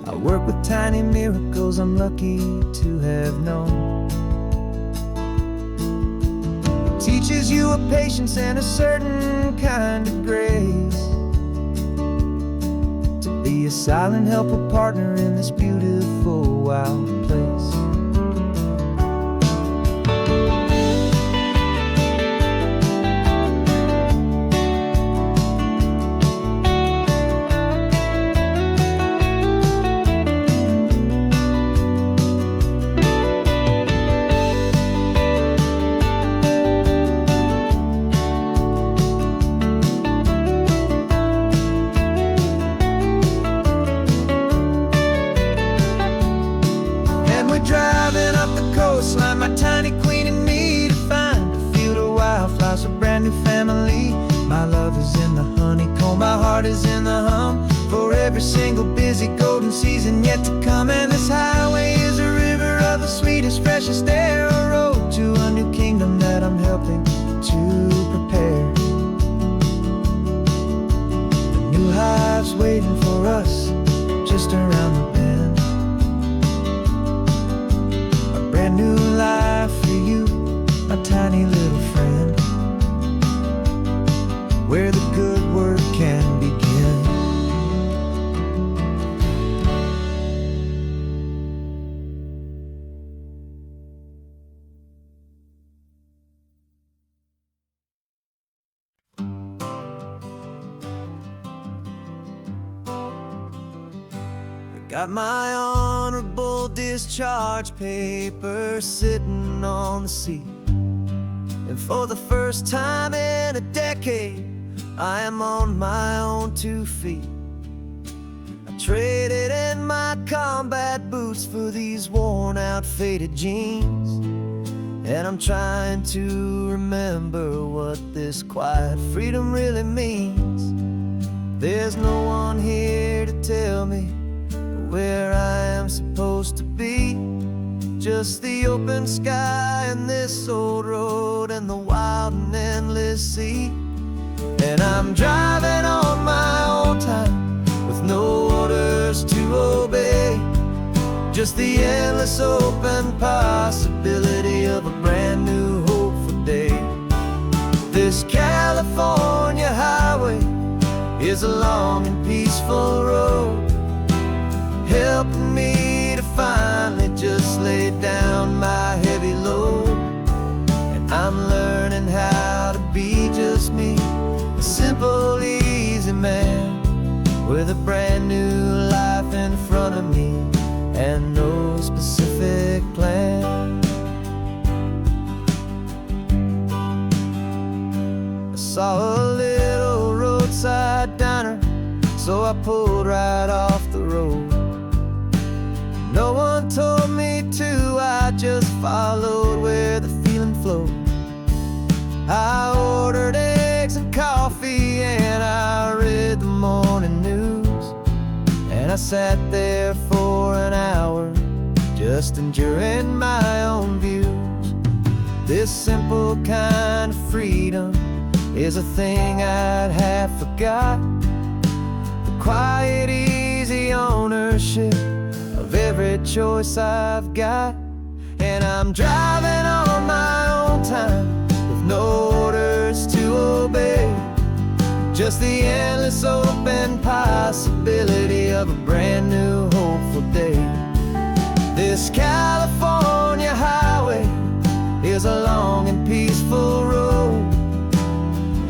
Speaker 1: I work with tiny miracles I'm lucky to have known. It teaches you a patience and a certain kind of grace, to be a silent helper partner in this beautiful wild place. Driving up the coastline, my tiny queen and me, to find a field of wildflowers, a brand new family. My love is in the honeycomb, my heart is in the hum, for every single busy golden season yet to come. And this highway is a river of the sweetest, freshest air, a road to a new kingdom that I'm helping to prepare. A new hive's waiting for us just around the bend, brand new life for you, my tiny little friend, where the good work can begin. Got my honorable discharge paper sitting on the seat, and for the first time in a decade, I am on my own 2 feet. I traded in my combat boots for these worn out faded jeans, and I'm trying to remember what this quiet freedom really means. There's no one here to tell me where I am supposed to be, just the open sky and this old road and the wild and endless sea. And I'm driving on my own time with no orders to obey, just the endless open possibility of a brand new hopeful day. This California highway is a long and peaceful road, helping me to finally just lay down my heavy load. And I'm learning how to be just me, a simple, easy man with a brand new life in front of me and no specific plan. I saw a little roadside diner, so I pulled right off the road. No one told me to, I just followed where the feeling flowed. I ordered eggs and coffee and I read the morning news, and I sat there for an hour just enjoying my own views. This simple kind of freedom is a thing I'd have forgot, the quiet, easy ownership of every choice I've got. And I'm driving on my own time with no orders to obey, just the endless open possibility of a brand new hopeful day. This California highway is a long and peaceful road,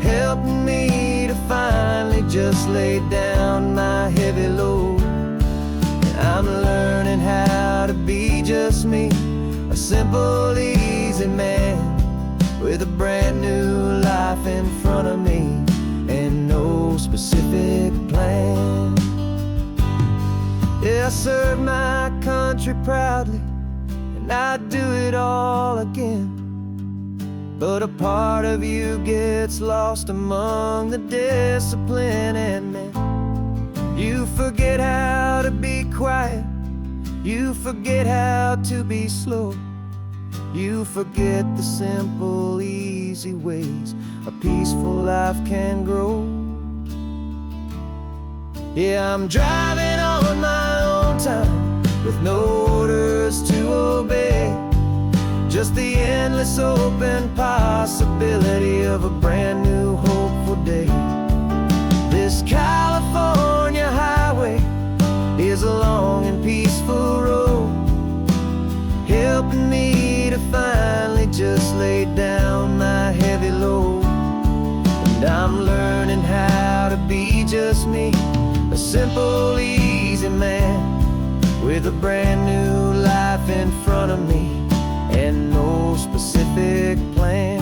Speaker 1: helping me to finally just lay down my heavy load. I'm learning how to be just me, a simple, easy man with a brand new life in front of me and no specific plan. Yeah, I serve my country proudly and I'd do it all again, but a part of you gets lost among the discipline and men. You forget how to be quiet, you forget how to be slow, you forget the simple, easy ways a peaceful life can grow. Yeah, I'm driving on my own time with no orders to obey, just the endless open possibility of a brand new hopeful day. This California highway is a long and peaceful road, helping me to finally just lay down my heavy load. And I'm learning how to be just me, a simple, easy man with a brand new life in front of me and no specific plan.